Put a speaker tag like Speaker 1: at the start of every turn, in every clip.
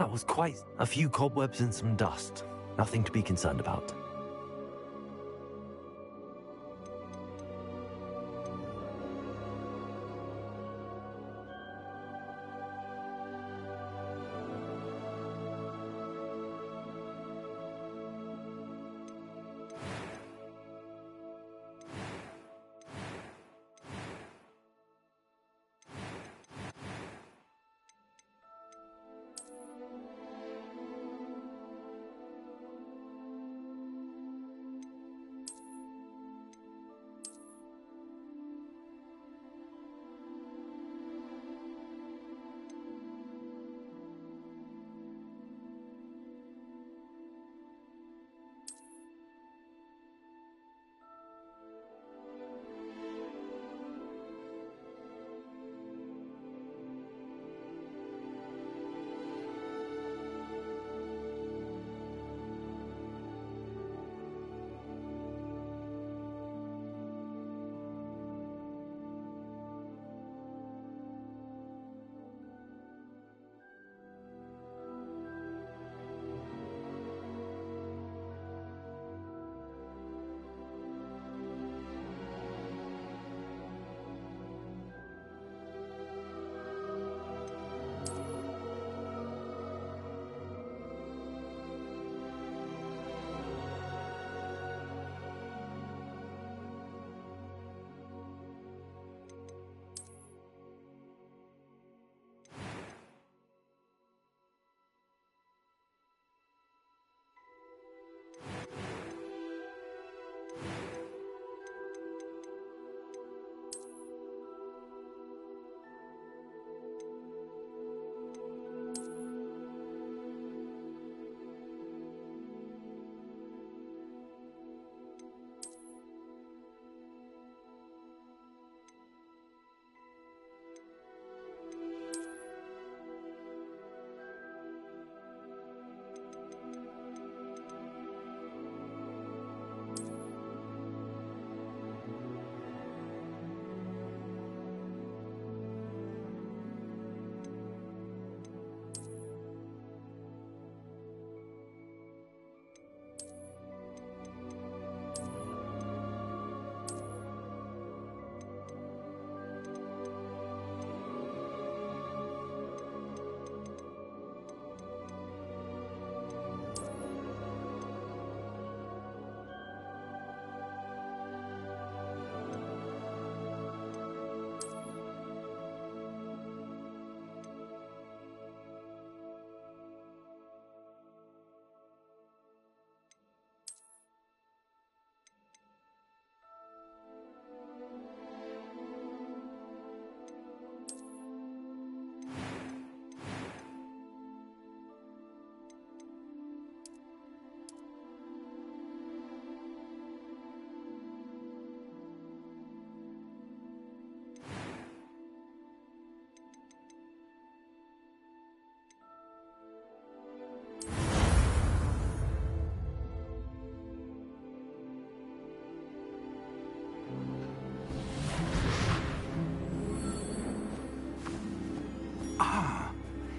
Speaker 1: That was quite a few cobwebs and some dust. Nothing to be concerned about.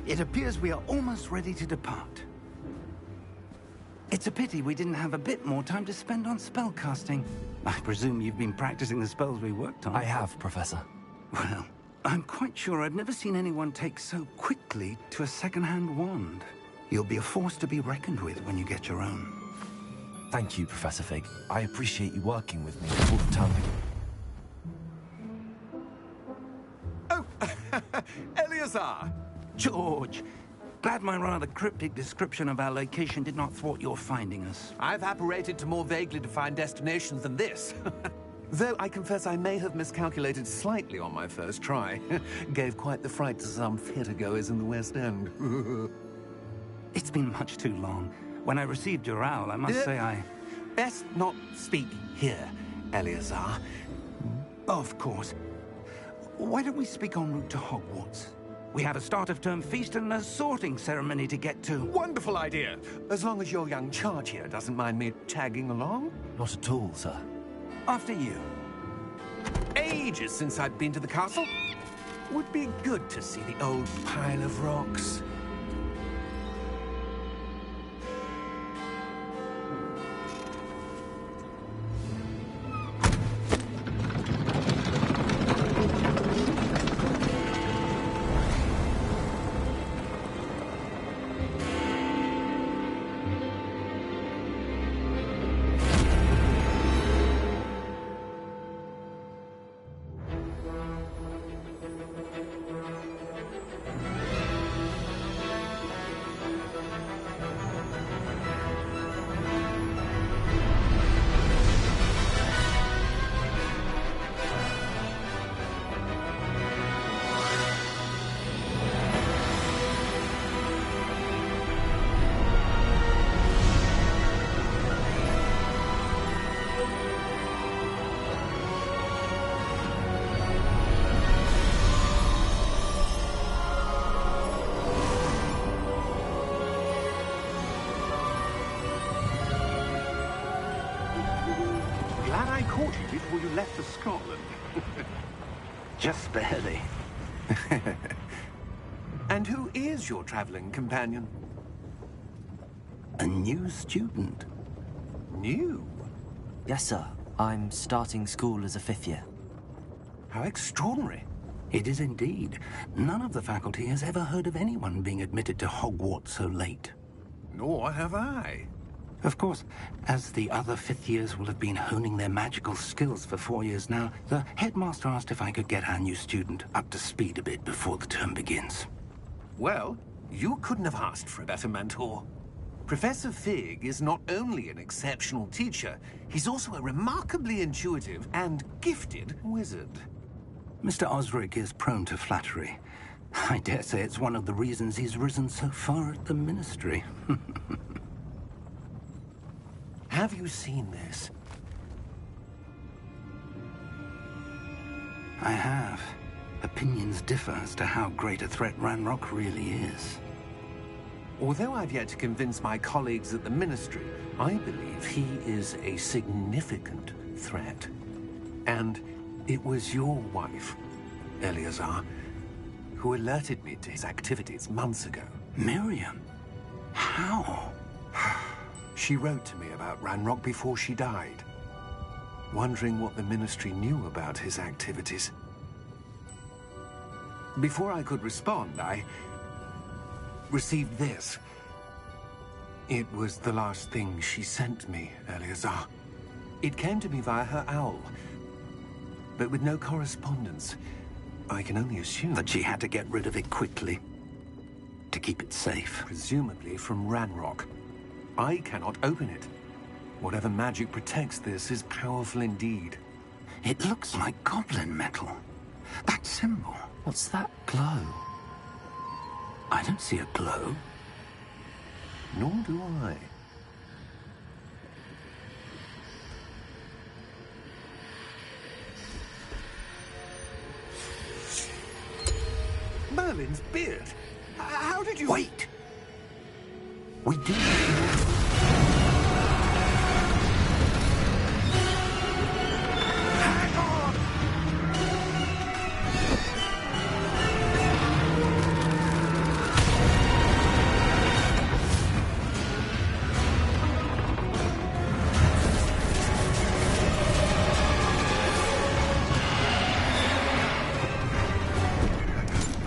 Speaker 2: It appears we are almost ready to depart. It's a pity we didn't have a bit more time to spend on spellcasting. I presume you've been practicing the spells we worked on.
Speaker 1: I have, Professor.
Speaker 2: Well, I'm quite sure I've never seen anyone take so quickly to a second-hand wand. You'll be a force to be reckoned with when you get your own.
Speaker 1: Thank you, Professor Fig. I appreciate you working with me all the time.
Speaker 3: Oh, Eleazar!
Speaker 2: George, glad my rather cryptic description of our location did not thwart your finding us.
Speaker 3: I've apparated to more vaguely defined destinations than this. Though I confess I may have miscalculated slightly on my first try. Gave quite the fright to some theatre-goers in the West End.
Speaker 2: It's been much too long. When I received your owl, I must say I...
Speaker 3: Best not speak here, Eleazar.
Speaker 2: Of course. Why don't we speak en route to Hogwarts? We have a start-of-term feast and a sorting ceremony to get to.
Speaker 3: Wonderful idea! As long as your young charge here doesn't mind me tagging along.
Speaker 1: Not at all, sir.
Speaker 2: After you.
Speaker 3: Ages since I've been to the castle. Would be good to see the old pile of rocks. Glad I caught you before you left for Scotland.
Speaker 2: Just barely.
Speaker 3: And who is your traveling companion?
Speaker 2: A new student.
Speaker 3: New?
Speaker 4: Yes, sir. I'm starting school as a 5th year.
Speaker 3: How extraordinary.
Speaker 2: It is indeed. None of the faculty has ever heard of anyone being admitted to Hogwarts so late.
Speaker 3: Nor have I.
Speaker 2: Of course, as the other 5th years will have been honing their magical skills for 4 years now, the headmaster asked if I could get our new student up to speed a bit before the term begins.
Speaker 3: Well, you couldn't have asked for a better mentor. Professor Fig is not only an exceptional teacher, he's also a remarkably intuitive and gifted wizard.
Speaker 2: Mr. Osric is prone to flattery. I dare say it's one of the reasons he's risen so far at the Ministry.
Speaker 3: Have you seen this?
Speaker 2: I have. Opinions differ as to how great a threat Ranrock really is.
Speaker 3: Although I've yet to convince my colleagues at the Ministry, I believe he is a significant threat. And it was your wife, Eleazar, who alerted me to his activities months ago.
Speaker 2: Miriam? How?
Speaker 3: She wrote to me about Ranrock before she died, wondering what the Ministry knew about his activities. Before I could respond, I received this. It was the last thing she sent me, Eleazar. It came to me via her owl, but with no correspondence. I can only assume
Speaker 2: That she had to get rid of it quickly, to keep it safe.
Speaker 3: presumably from Ranrock. I cannot open it. Whatever magic protects this is powerful indeed.
Speaker 2: It looks like goblin metal. That symbol.
Speaker 4: What's that glow?
Speaker 2: I don't see a glow.
Speaker 3: Nor do I. Merlin's beard. How did you...
Speaker 2: Wait! We do.
Speaker 3: Hang on!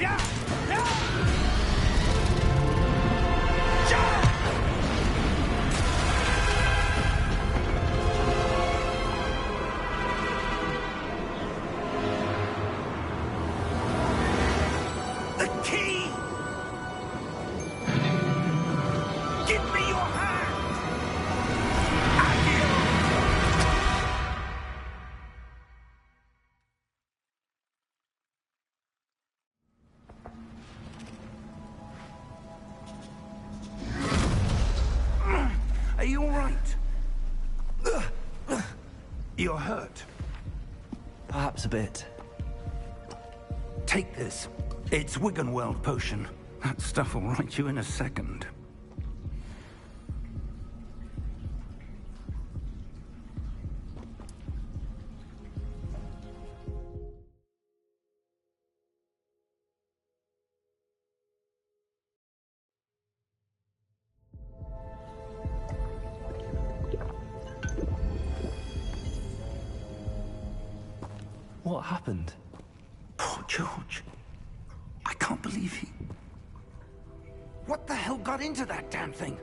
Speaker 3: Yeah! Yeah! The key! Give me your hand!
Speaker 2: Are you all right? You're hurt.
Speaker 4: Perhaps a bit.
Speaker 2: Take this. It's Wiggenweld potion. That stuff will right you in a second.
Speaker 4: What happened?
Speaker 2: Poor George. I can't believe he... What the hell got into that damn thing?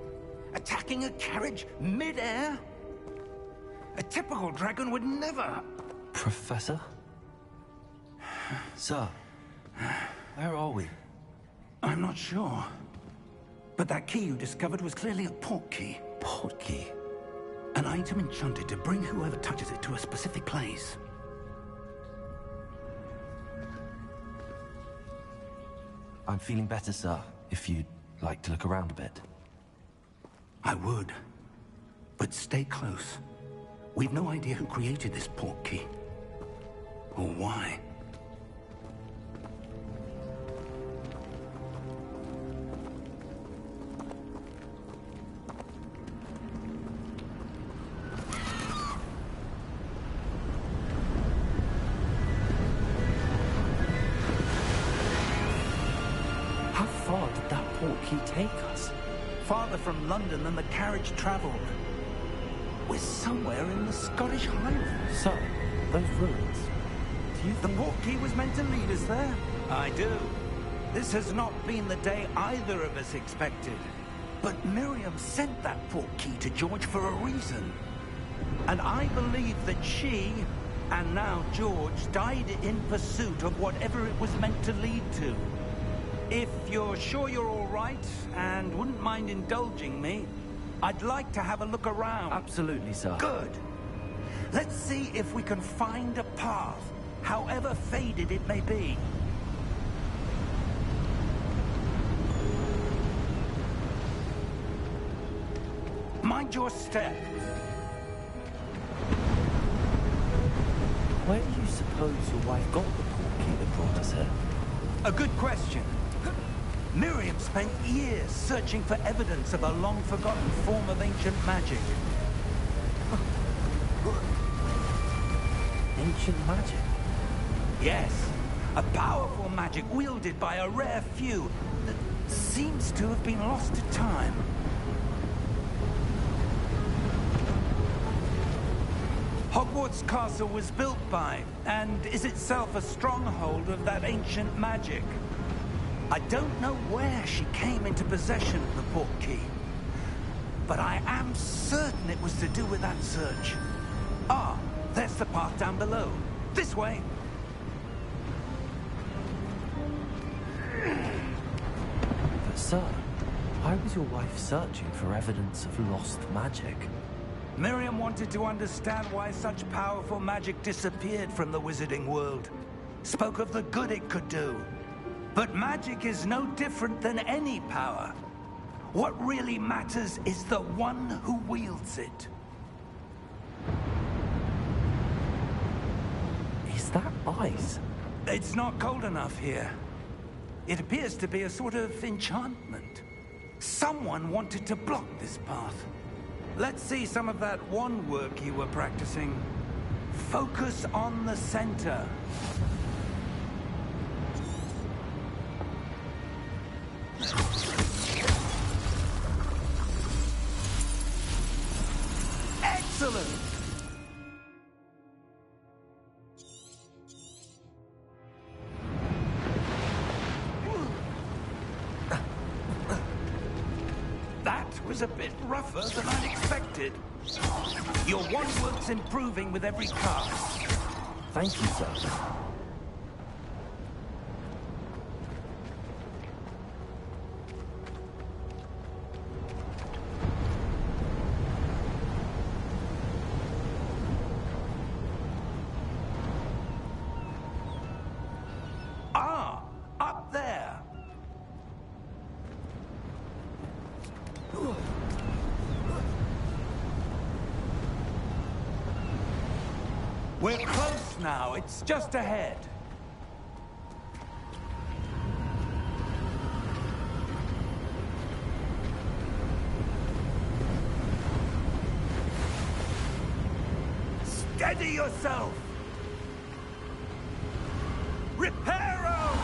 Speaker 2: Attacking a carriage mid-air? A typical dragon would never...
Speaker 4: Professor? Sir, where are we?
Speaker 2: I'm not sure. But that key you discovered was clearly a portkey.
Speaker 4: Portkey?
Speaker 2: An item enchanted to bring whoever touches it to a specific place.
Speaker 4: I'm feeling better, sir, if you'd like to look around a bit.
Speaker 2: I would. But stay close. We've no idea who created this portkey. Or why.
Speaker 4: portkey take us?
Speaker 2: Farther from London than the carriage travelled. We're somewhere in the Scottish Highlands.
Speaker 4: So, those ruins. Do you
Speaker 2: The
Speaker 4: think...
Speaker 2: portkey was meant to lead us there? I do. This has not been the day either of us expected. But Miriam sent that portkey to George for a reason. And I believe that she, and now George, died in pursuit of whatever it was meant to lead to. If you're sure you're all right, and wouldn't mind indulging me, I'd like to have a look around.
Speaker 4: Absolutely, sir.
Speaker 2: Good. Let's see if we can find a path, however faded it may be. Mind your step.
Speaker 4: Where do you suppose your wife got the portkey that brought us here?
Speaker 2: A good question. Miriam spent years searching for evidence of a long-forgotten form of ancient magic.
Speaker 4: Ancient magic?
Speaker 2: Yes, a powerful magic wielded by a rare few that seems to have been lost to time. Hogwarts Castle was built by, and is itself a stronghold of that ancient magic. I don't know where she came into possession of the portkey, but I am certain it was to do with that search. Ah, there's the path down below. This way.
Speaker 4: But sir, why was your wife searching for evidence of lost magic?
Speaker 2: Miriam wanted to understand why such powerful magic disappeared from the wizarding world. Spoke of the good it could do. But magic is no different than any power. What really matters is the one who wields it.
Speaker 4: Is that ice?
Speaker 2: It's not cold enough here. It appears to be a sort of enchantment. Someone wanted to block this path. Let's see some of that wand work you were practicing. Focus on the center. Excellent! That was a bit rougher than I'd expected. Your wand work's improving with every cast.
Speaker 4: Thank you, sir.
Speaker 2: Ah, up there. We're close now. It's just ahead. Steady yourself. Reparo!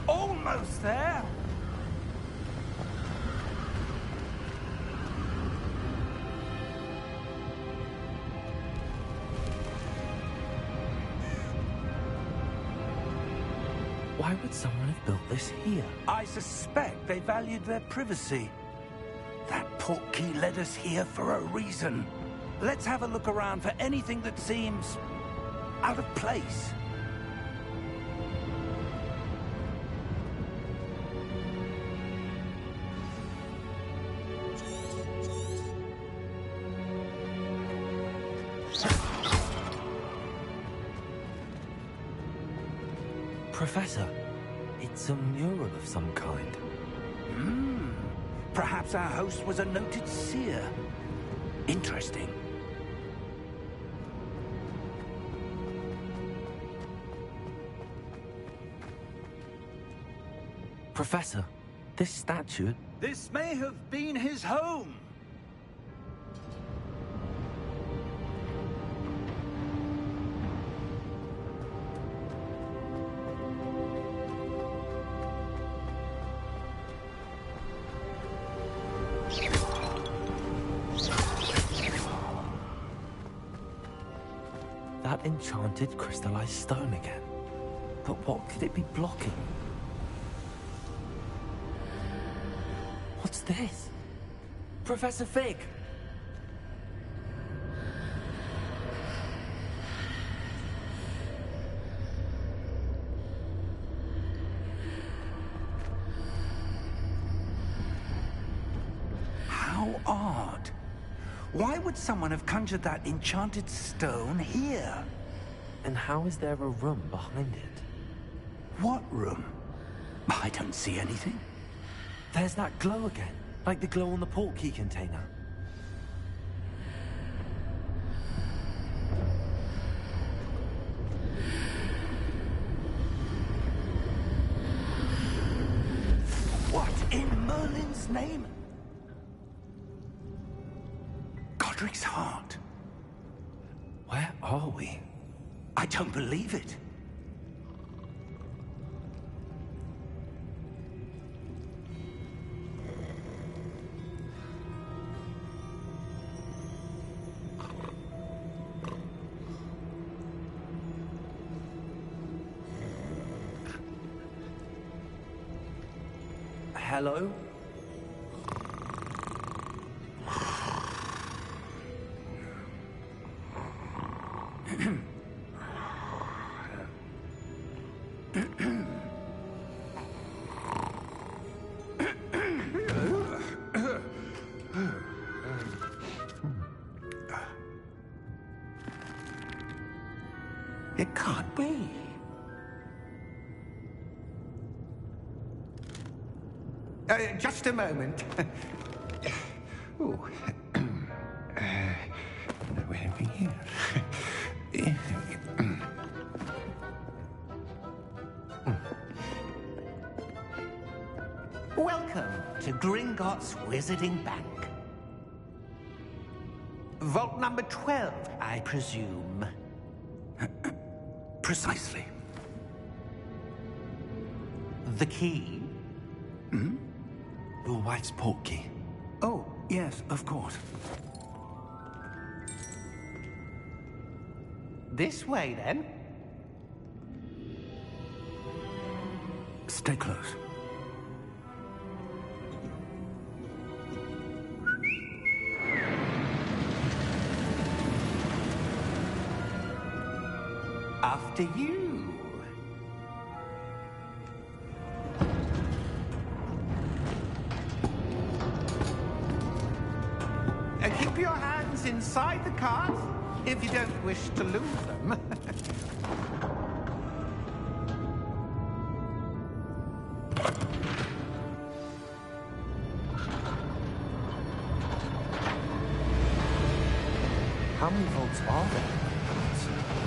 Speaker 2: Almost there.
Speaker 4: Why would someone have built this here?
Speaker 2: I suspect they valued their privacy. That portkey led us here for a reason. Let's have a look around for anything that seems out of place.
Speaker 4: Professor, it's a mural of some kind.
Speaker 2: Perhaps our host was a noted seer. Interesting.
Speaker 4: Professor, this statue...
Speaker 2: This may have been his home.
Speaker 4: That enchanted crystallized stone again. But what could it be blocking? What's this? Professor Fig!
Speaker 2: How odd. Why would someone have conjured that enchanted stone here?
Speaker 4: And how is there a room behind it?
Speaker 2: What room? I don't see anything.
Speaker 4: There's that glow again, like the glow on the portkey container.
Speaker 2: What in Merlin's name? Godric's heart.
Speaker 4: Where are we?
Speaker 2: I don't believe it.
Speaker 4: Hello?
Speaker 2: It can't be. Just a moment. Ooh. Where are we here?
Speaker 5: Welcome to Gringotts Wizarding Bank. Vault number 12, I presume.
Speaker 2: Precisely.
Speaker 5: The key?
Speaker 4: Your wife's portkey.
Speaker 2: Oh, yes, of course.
Speaker 5: This way, then.
Speaker 2: Stay close.
Speaker 5: After you. Keep your hands inside the cart if you don't wish to lose them.
Speaker 4: How many vaults are there?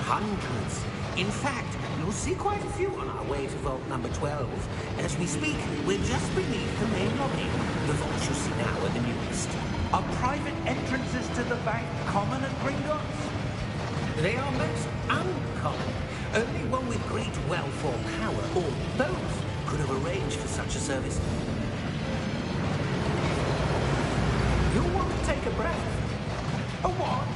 Speaker 5: Hundreds. In fact, you'll see quite a few on our way to vault number 12. As we speak, we're just beneath the main lobby. The vaults you see now are the newest.
Speaker 2: Are private entrances to the bank common at Gringotts?
Speaker 5: They are most uncommon. Only one with great wealth or power, or both, could have arranged for such a service. You'll want to take a breath.
Speaker 2: A what?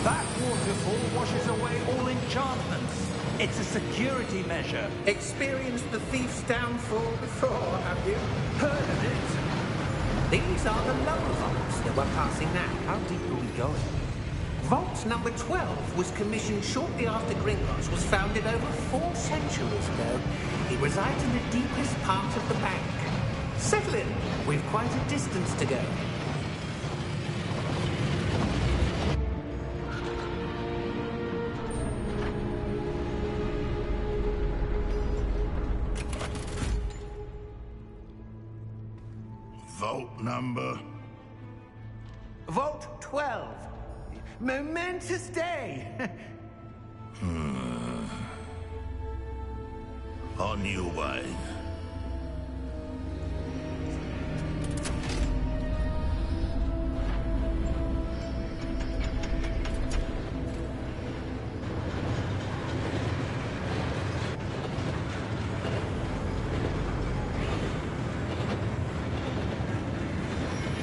Speaker 2: That waterfall washes away all enchantments. It's a security measure.
Speaker 5: Experienced the thief's downfall before, have you?
Speaker 2: Heard of it?
Speaker 5: These are the lower vaults that we're passing now.
Speaker 4: How deep are we going?
Speaker 5: Vault number 12 was commissioned shortly after Gringotts was founded over 4 centuries ago. It resides in the deepest part of the bank. Settle in. We've quite a distance to go.
Speaker 6: Vault number?
Speaker 5: Vault 12. Momentous day.
Speaker 6: On you, wife.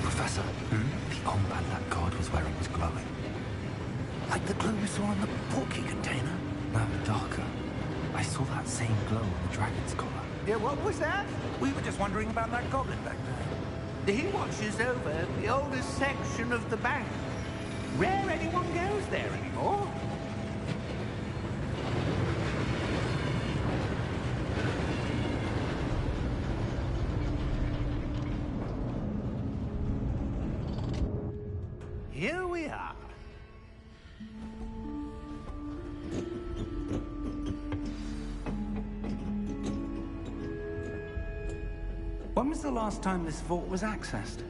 Speaker 2: Professor, the armband that guard was wearing was glowing. Like the glow we saw in the porky container.
Speaker 4: No, darker. I saw that same glow on the dragon's collar.
Speaker 5: Yeah, what was that?
Speaker 2: We were just wondering about that goblin back there.
Speaker 5: He watches over the oldest section of the bank. Rare anyone goes there anymore. Here we are.
Speaker 2: When was the last time this vault was accessed?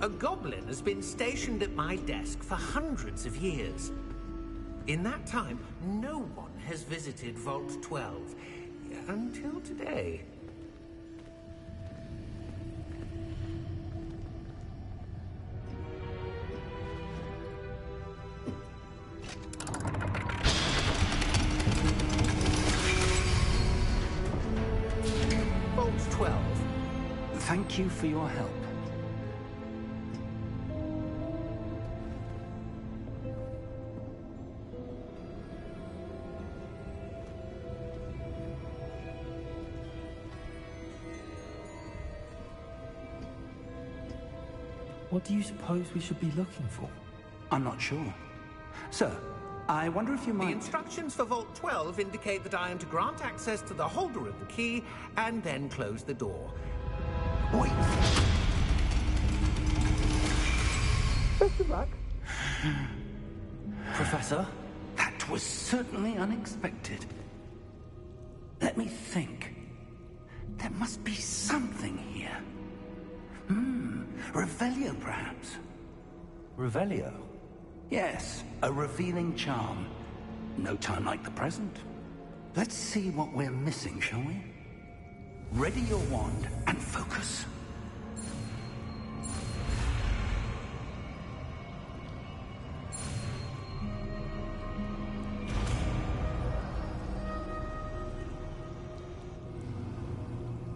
Speaker 5: A goblin has been stationed at my desk for hundreds of years. In that time, no one has visited Vault 12 until today. Vault 12.
Speaker 2: Thank you for your help.
Speaker 4: What do you suppose we should be looking for?
Speaker 2: I'm not sure. Sir, I wonder if you
Speaker 5: The
Speaker 2: might...
Speaker 5: instructions for Vault 12 indicate that I am to grant access to the holder of the key and then close the door.
Speaker 2: Wait!
Speaker 5: Best of luck.
Speaker 4: Professor?
Speaker 2: That was certainly unexpected. Let me think. There must be something here. Revelio, perhaps?
Speaker 4: Revelio?
Speaker 2: Yes, a revealing charm. No time like the present. Let's see what we're missing, shall we? Ready your wand and focus.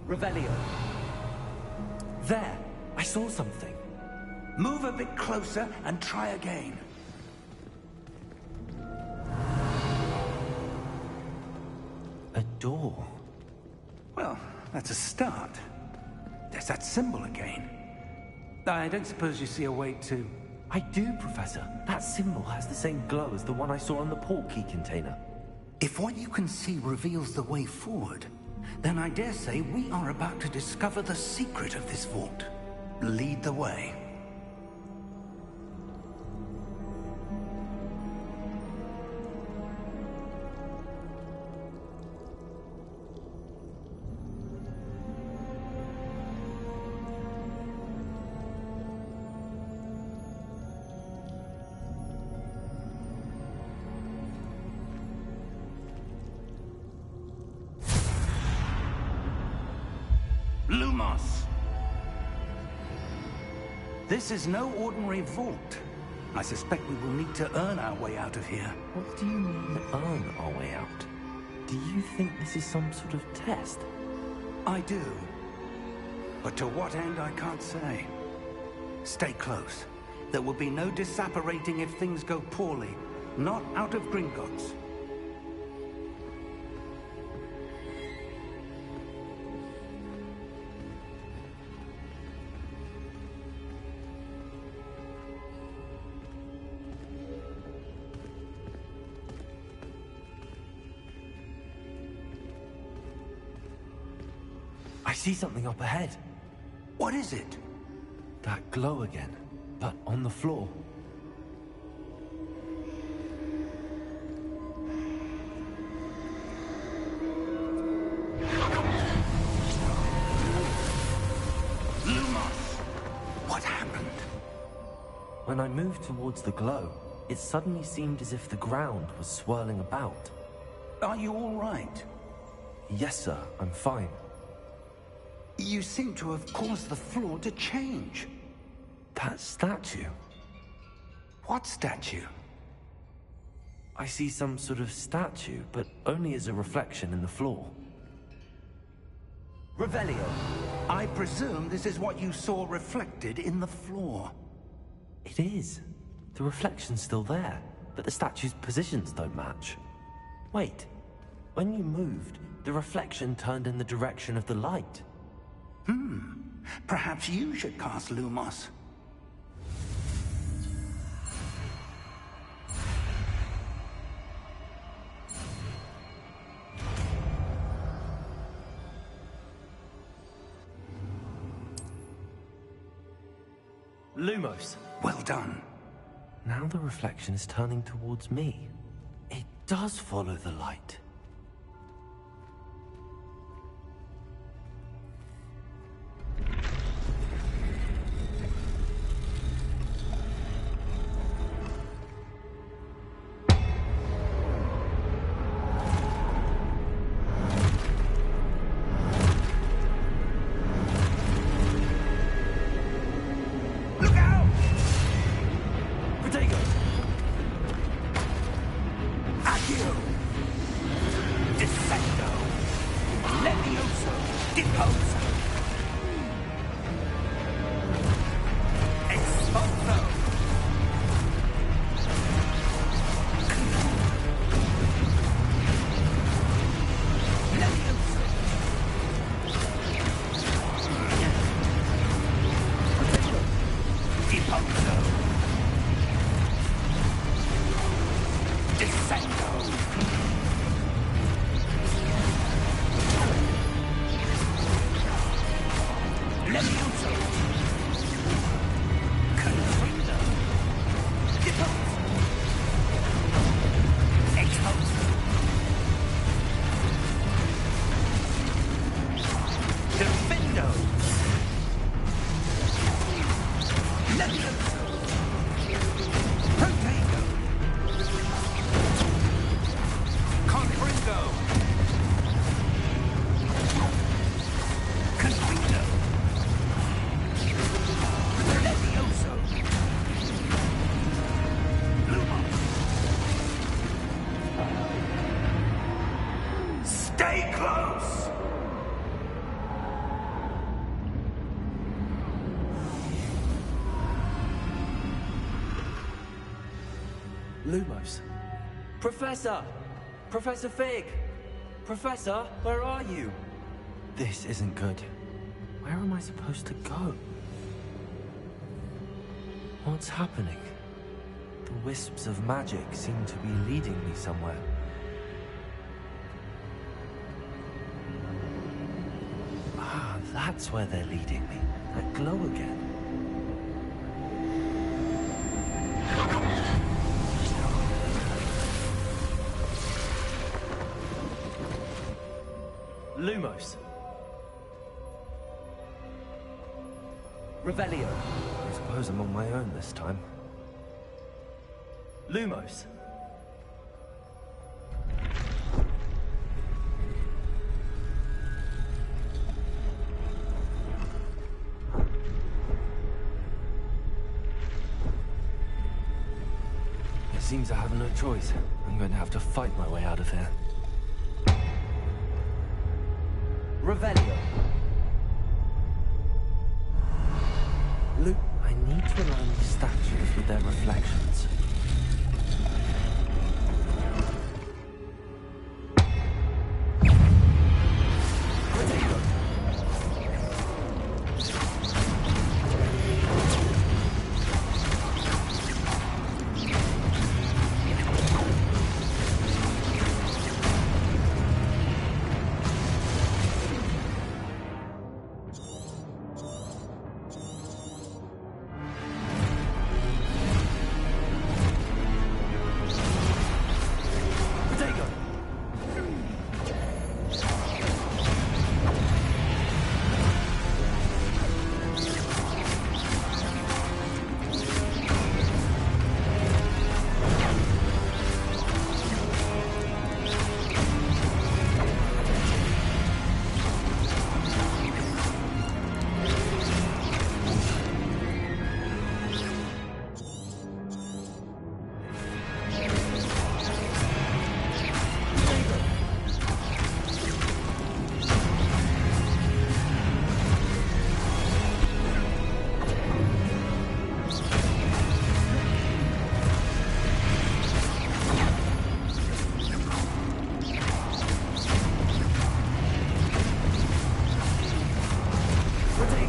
Speaker 4: Revelio. There! I saw something.
Speaker 2: Move a bit closer and try again.
Speaker 4: A door.
Speaker 2: Well, that's a start. There's that symbol again. I don't suppose you see a way to...
Speaker 4: I do, Professor. That symbol has the same glow as the one I saw on the port key container.
Speaker 2: If what you can see reveals the way forward, then I dare say we are about to discover the secret of this vault. Lead the way. Lumos! This is no ordinary vault. I suspect we will need to earn our way out of here.
Speaker 4: What do you mean, earn our way out? Do you think this is some sort of test?
Speaker 2: I do. But to what end, I can't say. Stay close. There will be no disapparating if things go poorly. Not out of Gringotts.
Speaker 4: I see something up ahead.
Speaker 2: What is it?
Speaker 4: That glow again, but on the floor.
Speaker 2: Lumos! What happened?
Speaker 4: When I moved towards the glow, it suddenly seemed as if the ground was swirling about.
Speaker 2: Are you all right?
Speaker 4: Yes, sir, I'm fine.
Speaker 2: You seem to have caused the floor to change.
Speaker 4: That statue?
Speaker 2: What statue?
Speaker 4: I see some sort of statue, but only as a reflection in the floor.
Speaker 2: Revelio, I presume this is what you saw reflected in the floor.
Speaker 4: It is. The reflection's still there, but the statue's positions don't match. Wait, when you moved, the reflection turned in the direction of the light.
Speaker 2: Perhaps you should cast Lumos.
Speaker 4: Lumos!
Speaker 2: Well done.
Speaker 4: Now the reflection is turning towards me. It does follow the light. Lumos. Professor! Professor Fig! Professor, where are you? This isn't good. Where am I supposed to go? What's happening? The wisps of magic seem to be leading me somewhere. Ah, that's where they're leading me. That glow again. Lumos. Revelio. I suppose I'm on my own this time. Lumos. It seems I have no choice. I'm going to have to fight my way out of here. Revelio. Look, I need to align these statues with their reflections.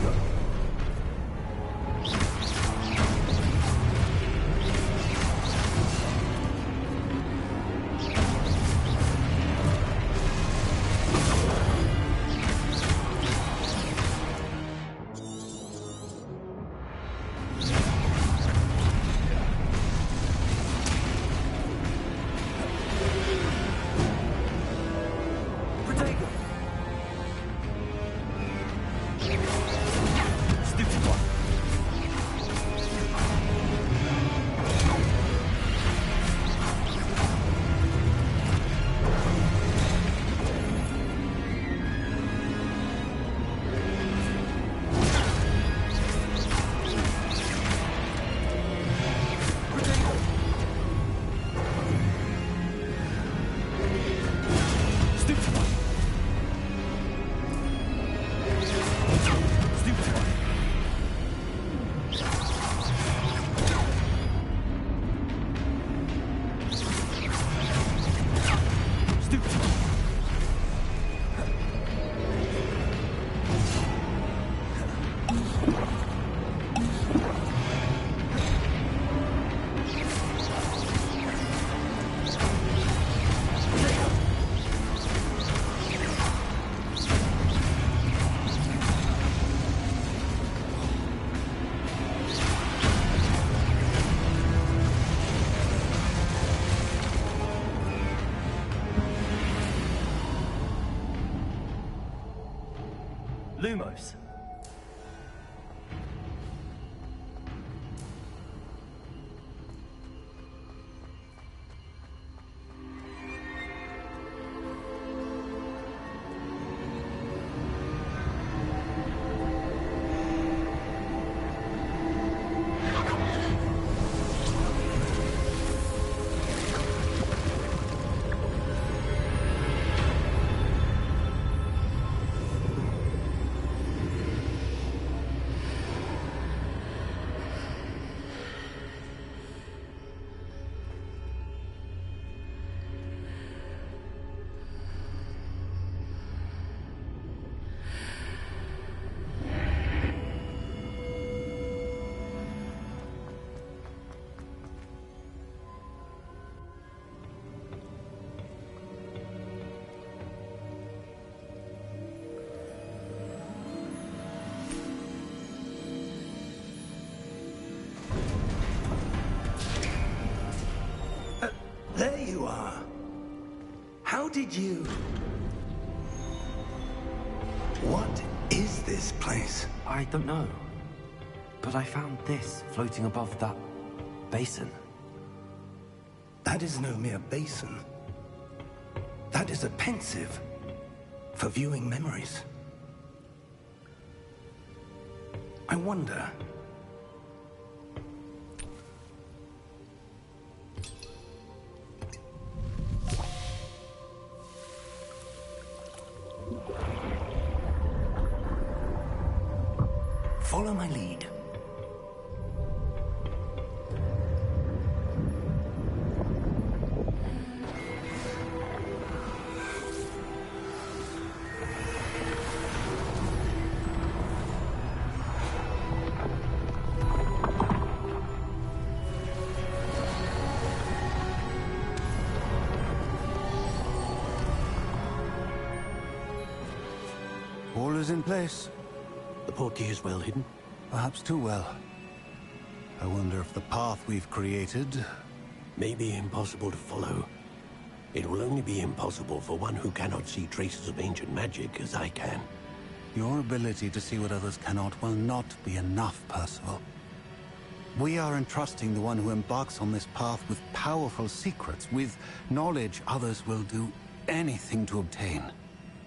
Speaker 1: Protego! Lumos.
Speaker 2: There you are. How did you... What is this place?
Speaker 4: I don't know. But I found this floating above that basin.
Speaker 2: That is no mere basin. That is a pensive for viewing memories. I wonder... Follow my lead.
Speaker 6: All is in place.
Speaker 3: The portkey is well hidden.
Speaker 6: Perhaps too well. I wonder if the path we've created...
Speaker 3: May be impossible to follow. It will only be impossible for one who cannot see traces of ancient magic as I can.
Speaker 6: Your ability to see what others cannot will not be enough, Percival. We are entrusting the one who embarks on this path with powerful secrets, with knowledge others will do anything to obtain.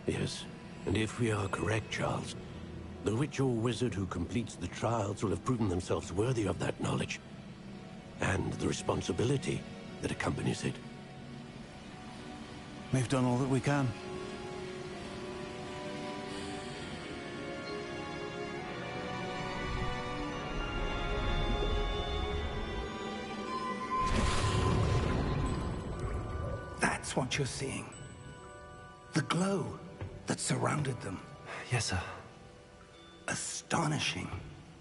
Speaker 3: Yes, and if we are correct, Charles, the witch or wizard who completes the trials will have proven themselves worthy of that knowledge, and the responsibility that accompanies it.
Speaker 6: We've done all that we can.
Speaker 2: That's what you're seeing. The glow that surrounded them.
Speaker 4: Yes, sir.
Speaker 2: A astonishing.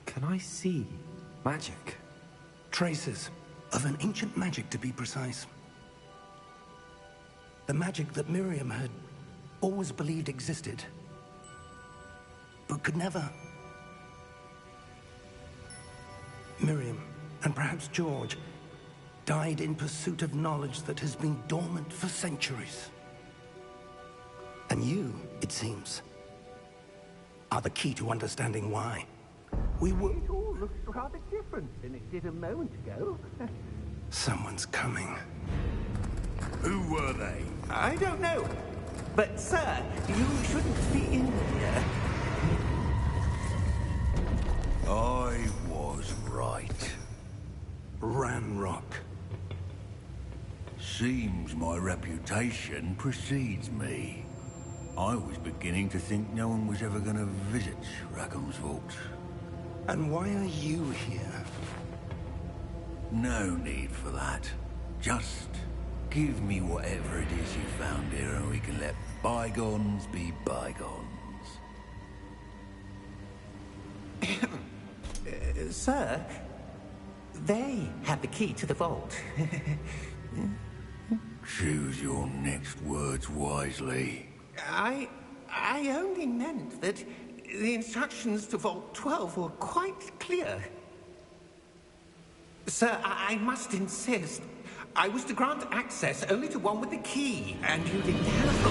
Speaker 4: Can I see magic?
Speaker 2: Traces of an ancient magic, to be precise. The magic that Miriam had always believed existed, but could never. Miriam, and perhaps George, died in pursuit of knowledge that has been dormant for centuries. And you, it seems, are the key to understanding why.
Speaker 5: It all looks rather different than it did a moment ago.
Speaker 2: Someone's coming.
Speaker 7: Who were they?
Speaker 5: I don't know. But, sir, you shouldn't be in here.
Speaker 7: I was right.
Speaker 2: Ranrock.
Speaker 7: Seems my reputation precedes me. I was beginning to think no one was ever going to visit Rackham's vault.
Speaker 2: And why are you here?
Speaker 7: No need for that. Just give me whatever it is you found here and we can let bygones be bygones.
Speaker 5: Sir, they have the key to the vault.
Speaker 7: Choose your next words wisely.
Speaker 5: I only meant that the instructions to Vault 12 were quite clear. Sir, I must insist. I was to grant access only to one with the key, and you didn't have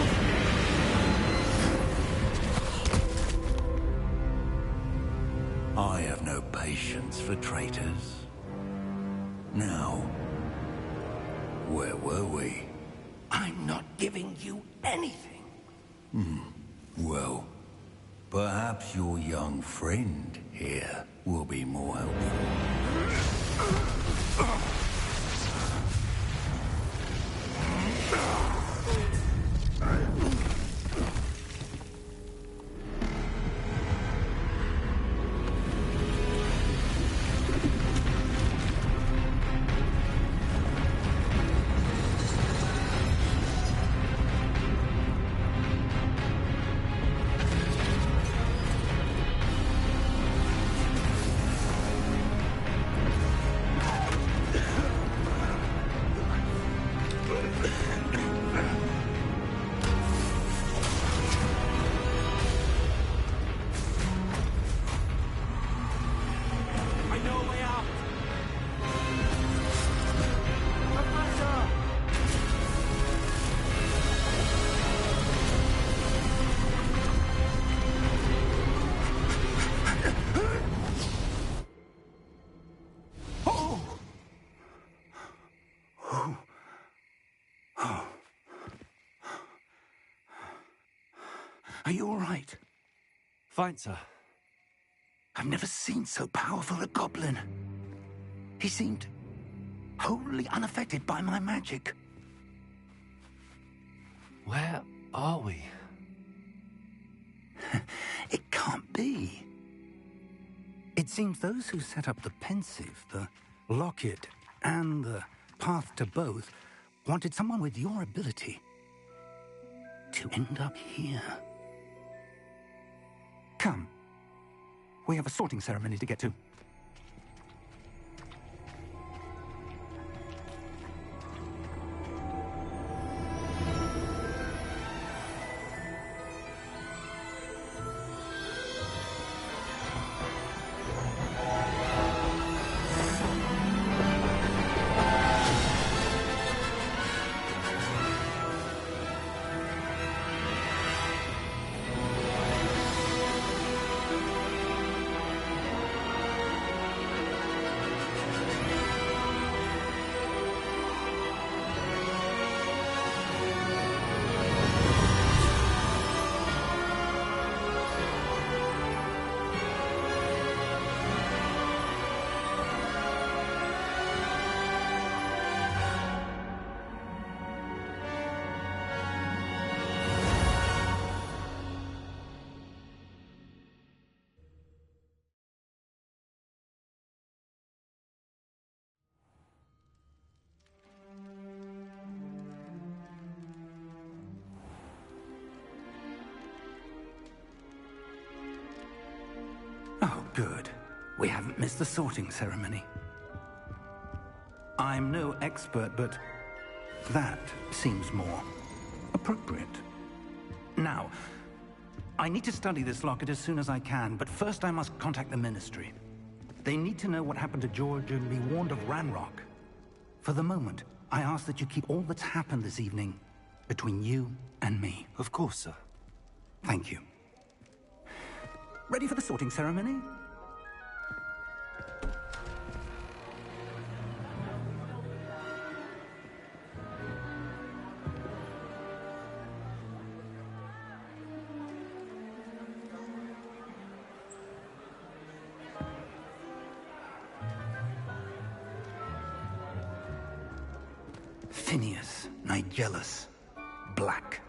Speaker 7: I have no patience for traitors. Now, where were we?
Speaker 2: I'm not giving you anything.
Speaker 7: Well, perhaps your young friend here will be more helpful.
Speaker 2: Are you all right?
Speaker 4: Fine, sir.
Speaker 2: I've never seen so powerful a goblin. He seemed wholly unaffected by my magic.
Speaker 4: Where are we?
Speaker 2: It can't be. It seems those who set up the pensive, the locket, and the path to both wanted someone with your ability to end up here. Come. We have a sorting ceremony to get to. Oh, good. We haven't missed the sorting ceremony. I'm no expert, but that seems more appropriate. Now, I need to study this locket as soon as I can, but first I must contact the Ministry. They need to know what happened to George and be warned of Ranrock. For the moment, I ask that you keep all that's happened this evening between you and me.
Speaker 1: Of course, sir.
Speaker 2: Thank you. Ready for the sorting ceremony? Phineas, Nigellus, Black.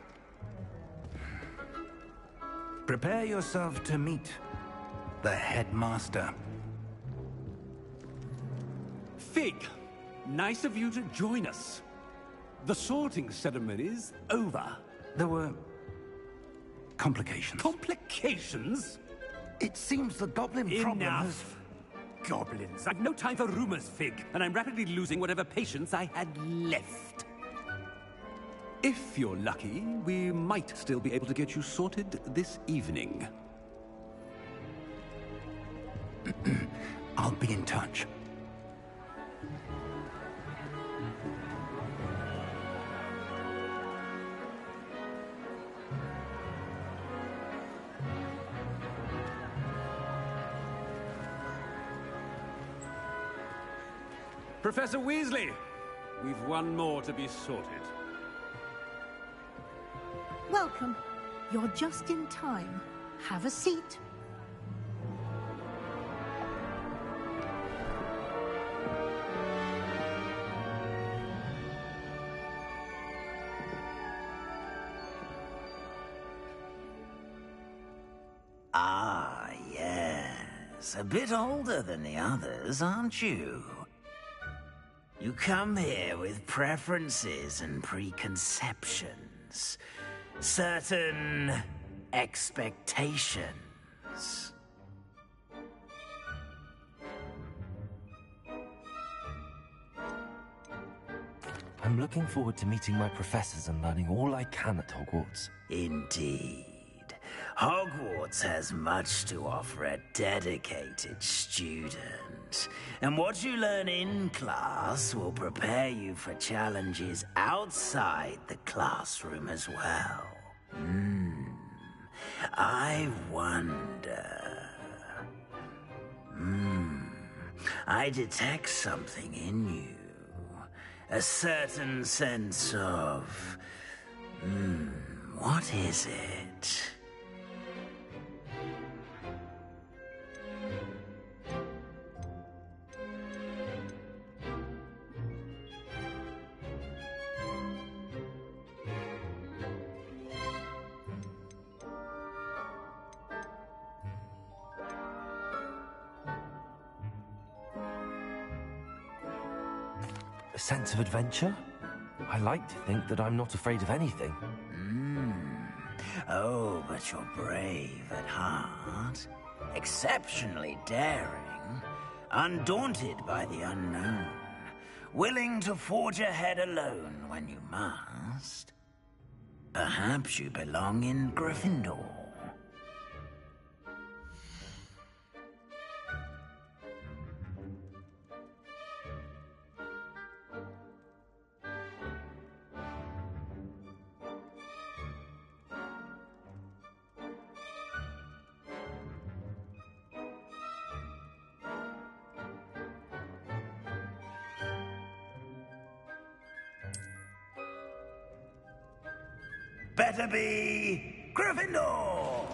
Speaker 2: Prepare yourself to meet the headmaster.
Speaker 8: Fig, nice of you to join us. The sorting ceremony's over.
Speaker 2: There were complications.
Speaker 8: Complications?
Speaker 2: It seems the goblin problem has...
Speaker 8: Enough. Goblins. I've no time for rumors, Fig, and I'm rapidly losing whatever patience I had left. If you're lucky, we might still be able to get you sorted this evening.
Speaker 2: I'll be in touch.
Speaker 8: Professor Weasley, we've one more to be sorted.
Speaker 9: Welcome. You're just in time. Have a seat.
Speaker 10: Ah, yes. A bit older than the others, aren't you? You come here with preferences and preconceptions. Certain expectations.
Speaker 4: I'm looking forward to meeting my professors and learning all I can at Hogwarts.
Speaker 10: Indeed. Hogwarts has much to offer a dedicated student. And what you learn in class will prepare you for challenges outside the classroom as well. I wonder... I detect something in you. A certain sense of... what is it?
Speaker 4: A sense of adventure? I like to think that I'm not afraid of anything.
Speaker 10: Oh, but you're brave at heart. Exceptionally daring. Undaunted by the unknown. Willing to forge ahead alone when you must. Perhaps you belong in Gryffindor. Better be Gryffindor!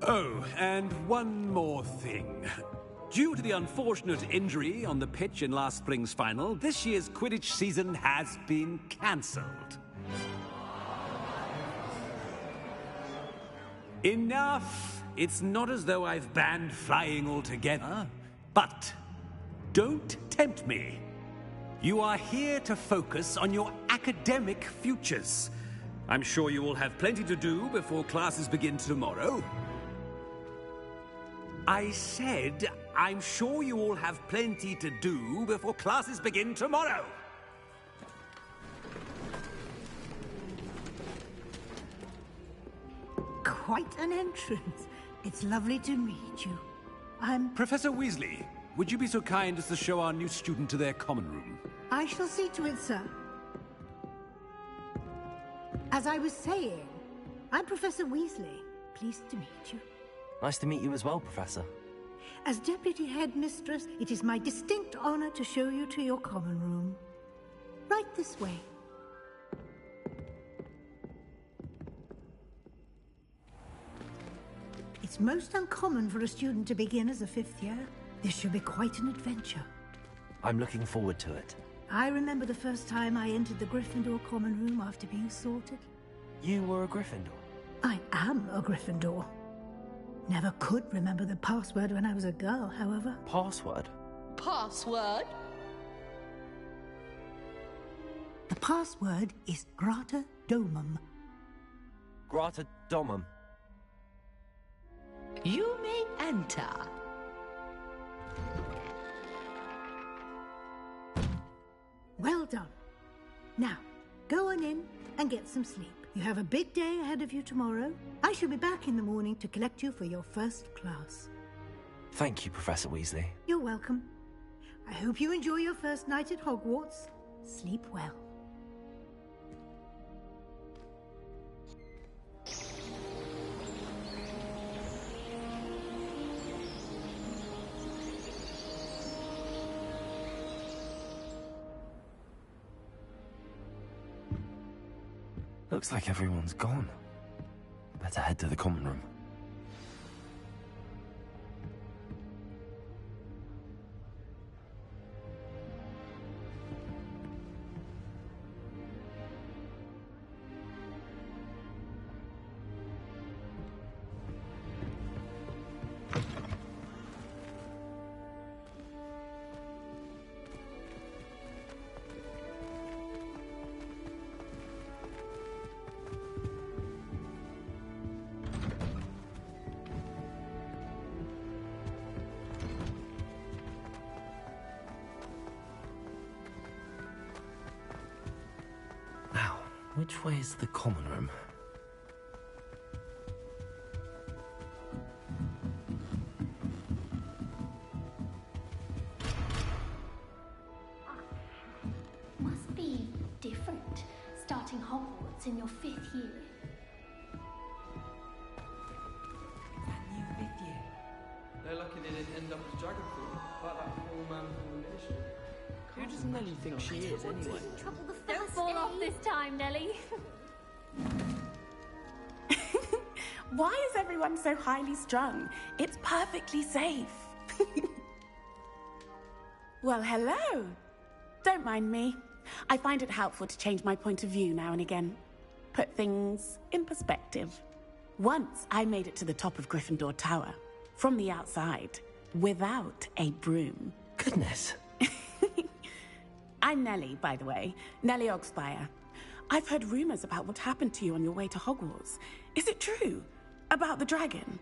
Speaker 8: Oh, and one more thing. Due to the unfortunate injury on the pitch in last spring's final, this year's Quidditch season has been cancelled. Enough! It's not as though I've banned flying altogether. But don't tempt me. You are here to focus on your academic futures. I'm sure you will have plenty to do before classes begin tomorrow. I said, I'm sure you all have plenty to do before classes begin tomorrow.
Speaker 9: Quite an entrance. It's lovely to meet you.
Speaker 8: Professor Weasley, would you be so kind as to show our new student to their common room?
Speaker 9: I shall see to it, sir. As I was saying, I'm Professor Weasley. Pleased to meet you.
Speaker 4: Nice to meet you as well, Professor.
Speaker 9: As Deputy Headmistress, it is my distinct honor to show you to your common room. Right this way. It's most uncommon for a student to begin as a 5th year. This should be quite an adventure.
Speaker 4: I'm looking forward to it.
Speaker 9: I remember the first time I entered the Gryffindor common room after being sorted.
Speaker 4: You were a Gryffindor?
Speaker 9: I am a Gryffindor. Never could remember the password when I was a girl, however.
Speaker 4: Password?
Speaker 11: Password?
Speaker 9: The password is Grata Domum.
Speaker 4: Grata Domum.
Speaker 11: You may enter.
Speaker 9: Well done. Now, go on in and get some sleep. You have a big day ahead of you tomorrow. I shall be back in the morning to collect you for your first class.
Speaker 4: Thank you, Professor Weasley.
Speaker 9: You're welcome. I hope you enjoy your first night at Hogwarts. Sleep well.
Speaker 1: Looks like everyone's gone. Better head to the common room.
Speaker 4: Which way is the common room?
Speaker 12: Must be different, starting Hogwarts in your 5th year.
Speaker 13: That new 5th year. They're lucky they didn't end up as Dragonfall, like that poor man from the Ministry.
Speaker 14: Who does Nelly think she is, anyway?
Speaker 12: Don't fall off this time, Nelly.
Speaker 15: Why is everyone so highly strung? It's perfectly safe. Well, hello. Don't mind me. I find it helpful to change my point of view now and again. Put things in perspective. Once I made it to the top of Gryffindor Tower, from the outside, without a broom.
Speaker 4: Goodness.
Speaker 15: I'm Nellie, by the way. Nellie Ogspire. I've heard rumors about what happened to you on your way to Hogwarts. Is it true? About the dragon?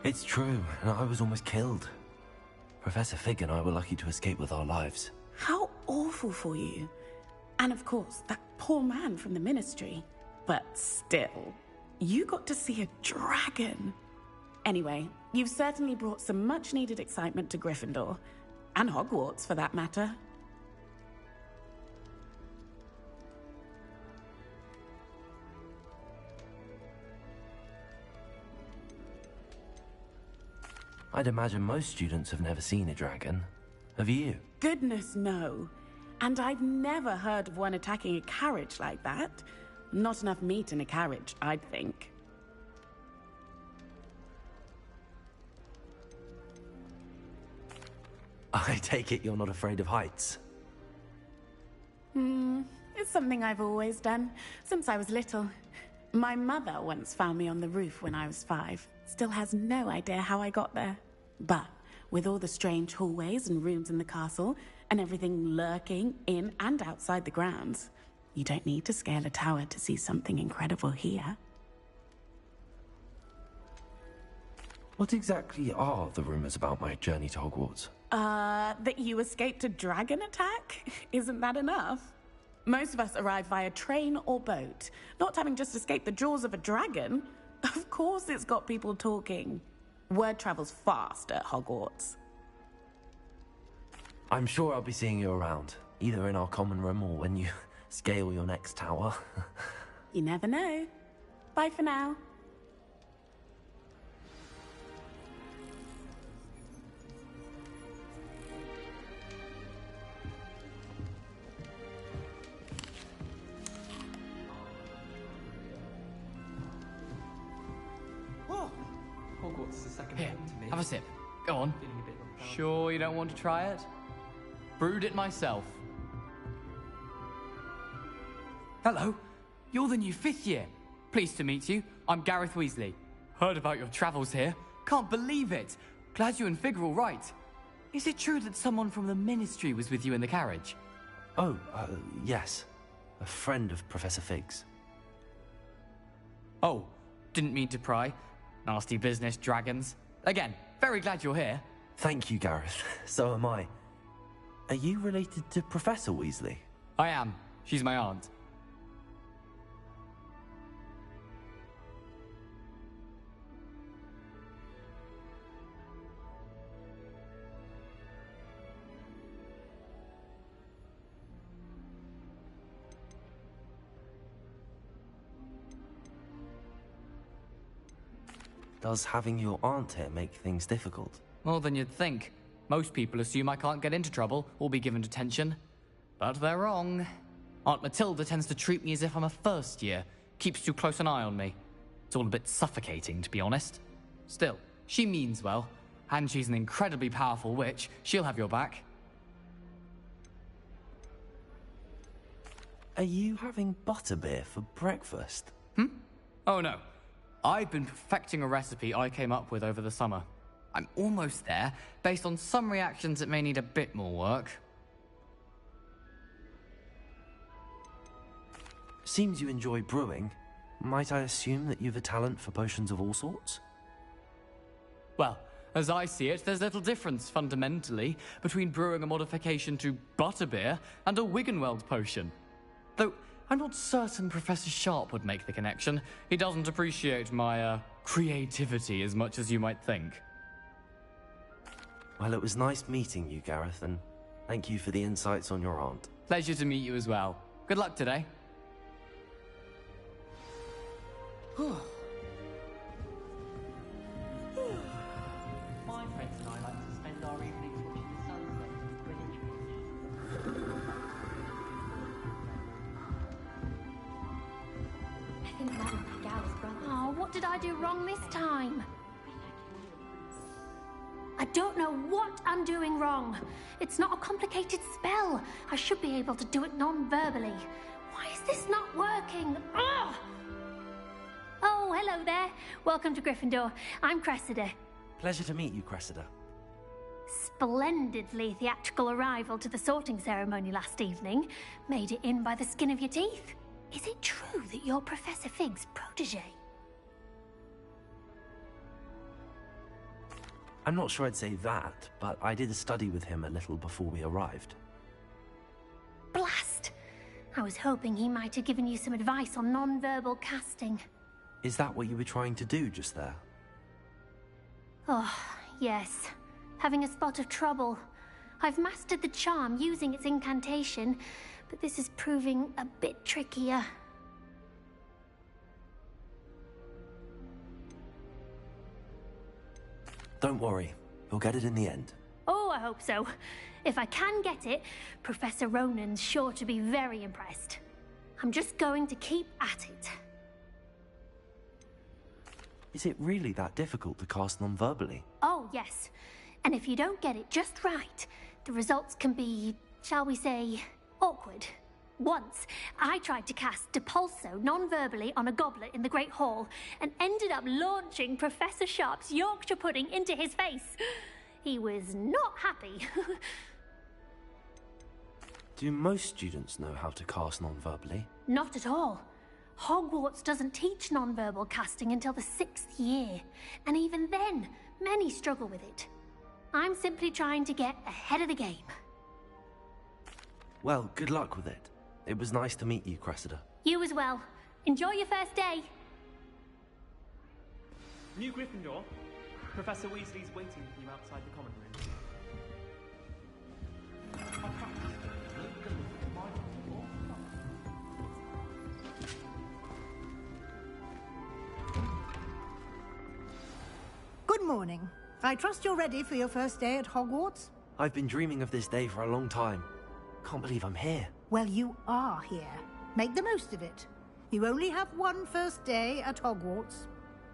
Speaker 4: It's true, and I was almost killed. Professor Fig and I were lucky to escape with our lives.
Speaker 15: How awful for you. And of course, that poor man from the Ministry. But still, you got to see a dragon. Anyway, you've certainly brought some much-needed excitement to Gryffindor. And Hogwarts, for that matter.
Speaker 4: I'd imagine most students have never seen a dragon. Have you?
Speaker 15: Goodness, no. And I've never heard of one attacking a carriage like that. Not enough meat in a carriage, I'd think.
Speaker 4: I take it you're not afraid of heights?
Speaker 15: It's something I've always done, since I was little. My mother once found me on the roof when I was 5. Still has no idea how I got there. But with all the strange hallways and rooms in the castle, and everything lurking in and outside the grounds, you don't need to scale a tower to see something incredible here.
Speaker 4: What exactly are the rumors about my journey to Hogwarts?
Speaker 15: That you escaped a dragon attack? Isn't that enough? Most of us arrive via train or boat, not having just escaped the jaws of a dragon. Of course it's got people talking. Word travels fast at Hogwarts.
Speaker 4: I'm sure I'll be seeing you around, either in our common room or when you scale your next tower.
Speaker 15: You never know. Bye for now.
Speaker 13: Hogwarts is a second
Speaker 14: Here,
Speaker 13: home to me.
Speaker 14: have a sip. Go on.
Speaker 13: Feeling a bit nostalgic.
Speaker 14: Sure you don't want to try it? Brewed it myself. Hello, you're the new 5th year. Pleased to meet you. I'm Gareth Weasley. Heard about your travels here. Can't believe it. Glad you and Fig are all right. Is it true that someone from the Ministry was with you in the carriage?
Speaker 4: Oh, yes. A friend of Professor Fig's.
Speaker 14: Oh, didn't mean to pry. Nasty business, dragons. Again, very glad you're here.
Speaker 4: Thank you, Gareth. So am I. Are you related to Professor Weasley?
Speaker 14: I am. She's my aunt.
Speaker 4: Does having your aunt here make things difficult?
Speaker 14: More than you'd think. Most people assume I can't get into trouble or be given detention. But they're wrong. Aunt Matilda tends to treat me as if I'm a first year, keeps too close an eye on me. It's all a bit suffocating, to be honest. Still, she means well, and she's an incredibly powerful witch. She'll have your back.
Speaker 4: Are you having butterbeer for breakfast?
Speaker 14: Oh no. I've been perfecting a recipe I came up with over the summer. I'm almost there, based on some reactions that may need a bit more work.
Speaker 4: Seems you enjoy brewing. Might I assume that you've a talent for potions of all sorts?
Speaker 14: Well, as I see it, there's little difference, fundamentally, between brewing a modification to butterbeer and a Wiggenweld potion. Though, I'm not certain Professor Sharp would make the connection. He doesn't appreciate my, creativity as much as you might think.
Speaker 4: Well, it was nice meeting you, Gareth, and thank you for the insights on your aunt.
Speaker 14: Pleasure to meet you as well. Good luck today.
Speaker 16: My friends and I like to spend our evenings watching the sunset and Greenwich.
Speaker 12: I think that was Gal's brother. Oh, what did I do wrong this time? I don't know what I'm doing wrong. It's not a complicated spell. I should be able to do it non-verbally. Why is this not working? Ugh! Oh, hello there. Welcome to Gryffindor. I'm Cressida.
Speaker 4: Pleasure to meet you, Cressida.
Speaker 12: Splendidly theatrical arrival to the sorting ceremony last evening. Made it in by the skin of your teeth. Is it true that you're Professor Fig's protege?
Speaker 4: I'm not sure I'd say that, but I did study with him a little before we arrived.
Speaker 12: Blast! I was hoping he might have given you some advice on non-verbal casting.
Speaker 4: Is that what you were trying to do just there?
Speaker 12: Oh, yes. Having a spot of trouble. I've mastered the charm using its incantation, but this is proving a bit trickier.
Speaker 4: Don't worry, you'll get it in the end.
Speaker 12: Oh, I hope so. If I can get it, Professor Ronan's sure to be very impressed. I'm just going to keep at it.
Speaker 4: Is it really that difficult to cast non-verbally?
Speaker 12: Oh, yes. And if you don't get it just right, the results can be, shall we say, awkward. Once, I tried to cast Depulso non-verbally on a goblet in the Great Hall and ended up launching Professor Sharp's Yorkshire pudding into his face. He was not happy.
Speaker 4: Do most students know how to cast non-verbally?
Speaker 12: Not at all. Hogwarts doesn't teach non-verbal casting until the 6th year, and even then, many struggle with it. I'm simply trying to get ahead of the game.
Speaker 4: Well, good luck with it. It was nice to meet you, Cressida.
Speaker 12: You as well. Enjoy your first day.
Speaker 13: New Gryffindor. Professor Weasley's waiting for you outside the common room.
Speaker 9: Good morning. I trust you're ready for your first day at Hogwarts?
Speaker 4: I've been dreaming of this day for a long time. Can't believe I'm here.
Speaker 9: Well, you are here. Make the most of it. You only have one first day at Hogwarts.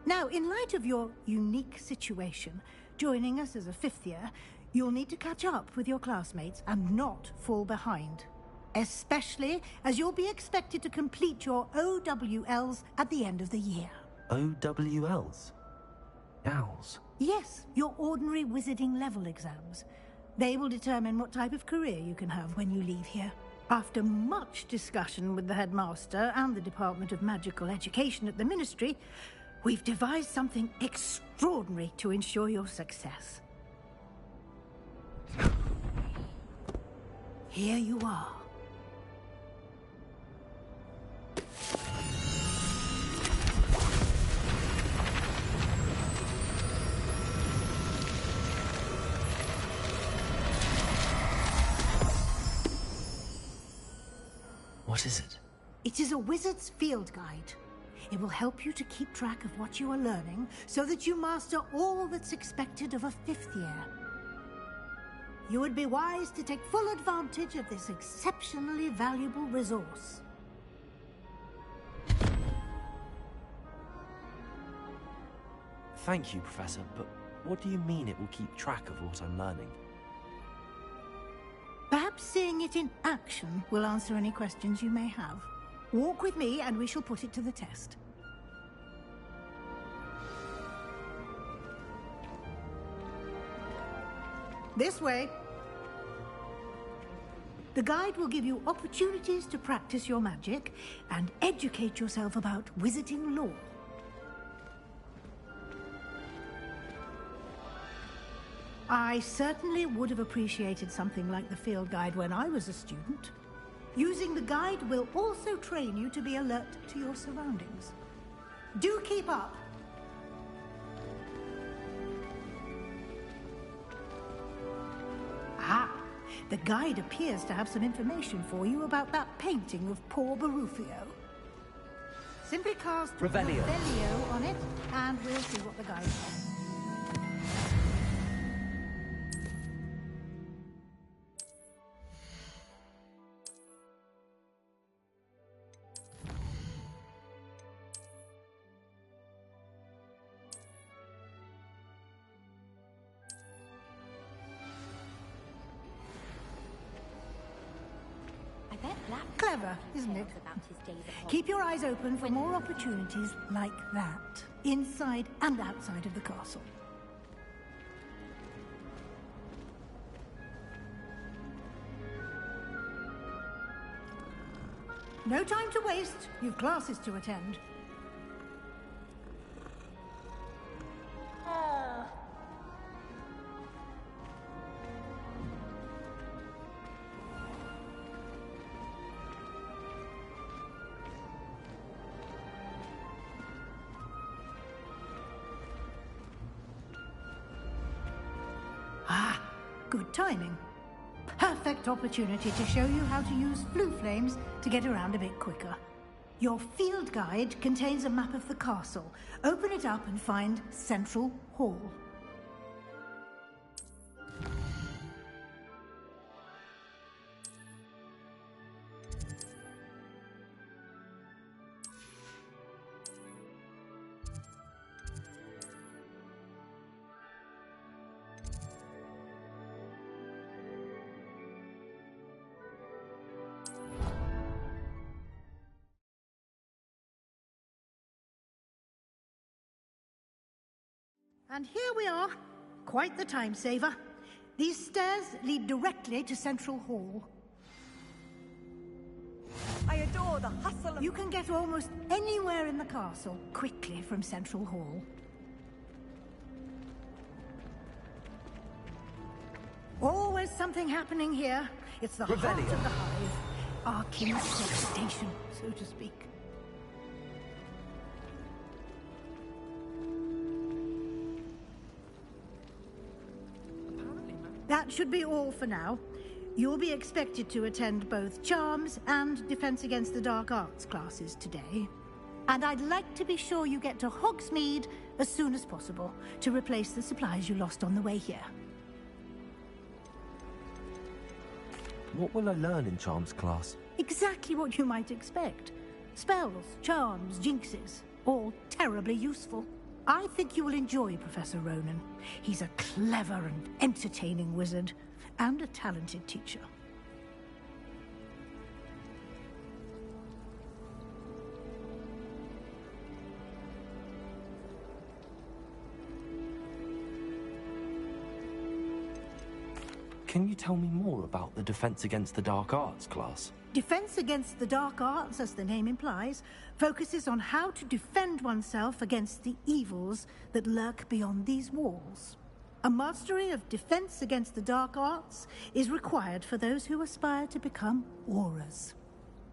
Speaker 9: Now, in light of your unique situation, joining us as a 5th year, you'll need to catch up with your classmates and not fall behind. Especially as you'll be expected to complete your OWLs at the end of the year.
Speaker 4: OWLs? Owls?
Speaker 9: Yes, your ordinary wizarding level exams. They will determine what type of career you can have when you leave here. After much discussion with the headmaster and the Department of Magical Education at the Ministry, we've devised something extraordinary to ensure your success. Here you are.
Speaker 4: What is it?
Speaker 9: It is a wizard's field guide. It will help you to keep track of what you are learning so that you master all that's expected of a 5th year. You would be wise to take full advantage of this exceptionally valuable resource.
Speaker 4: Thank you, Professor, but what do you mean it will keep track of what I'm learning?
Speaker 9: Perhaps seeing it in action will answer any questions you may have. Walk with me and we shall put it to the test. This way. The guide will give you opportunities to practice your magic and educate yourself about wizarding lore. I certainly would have appreciated something like the field guide when I was a student. Using the guide will also train you to be alert to your surroundings. Do keep up! Ah, the guide appears to have some information for you about that painting of poor Barufio. Simply cast
Speaker 4: Revelio
Speaker 9: on it, and we'll see what the guide says. Clever, isn't it? Keep your eyes open for more opportunities like that, inside and outside of the castle. No time to waste. You've classes to attend. Ah, good timing. Perfect opportunity to show you how to use blue flames to get around a bit quicker. Your field guide contains a map of the castle. Open it up and find Central Hall. And here we are. Quite the time saver. These stairs lead directly to Central Hall.
Speaker 17: I adore the hustle of...
Speaker 9: You can get almost anywhere in the castle quickly from Central Hall. Always something happening here. It's the heart of the hive. Our king's station, so to speak. That should be all for now. You'll be expected to attend both Charms and Defense Against the Dark Arts classes today. And I'd like to be sure you get to Hogsmeade as soon as possible to replace the supplies you lost on the way here.
Speaker 4: What will I learn in Charms class?
Speaker 9: Exactly what you might expect. Spells, charms, jinxes, all terribly useful. I think you will enjoy Professor Ronan. He's a clever and entertaining wizard, and a talented teacher.
Speaker 4: Can you tell me more about the Defense Against the Dark Arts class?
Speaker 9: Defense Against the Dark Arts, as the name implies, focuses on how to defend oneself against the evils that lurk beyond these walls. A mastery of Defense Against the Dark Arts is required for those who aspire to become Aurors.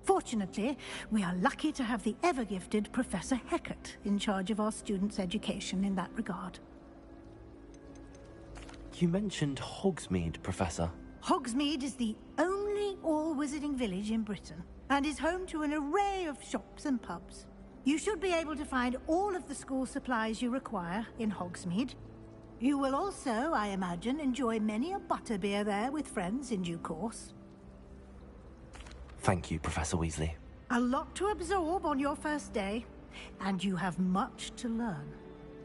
Speaker 9: Fortunately, we are lucky to have the ever-gifted Professor Hecat in charge of our students' education in that regard.
Speaker 4: You mentioned Hogsmeade, Professor.
Speaker 9: Hogsmeade is the only all-wizarding village in Britain, and is home to an array of shops and pubs. You should be able to find all of the school supplies you require in Hogsmeade. You will also, I imagine, enjoy many a butterbeer there with friends in due course.
Speaker 4: Thank you, Professor Weasley.
Speaker 9: A lot to absorb on your first day, and you have much to learn.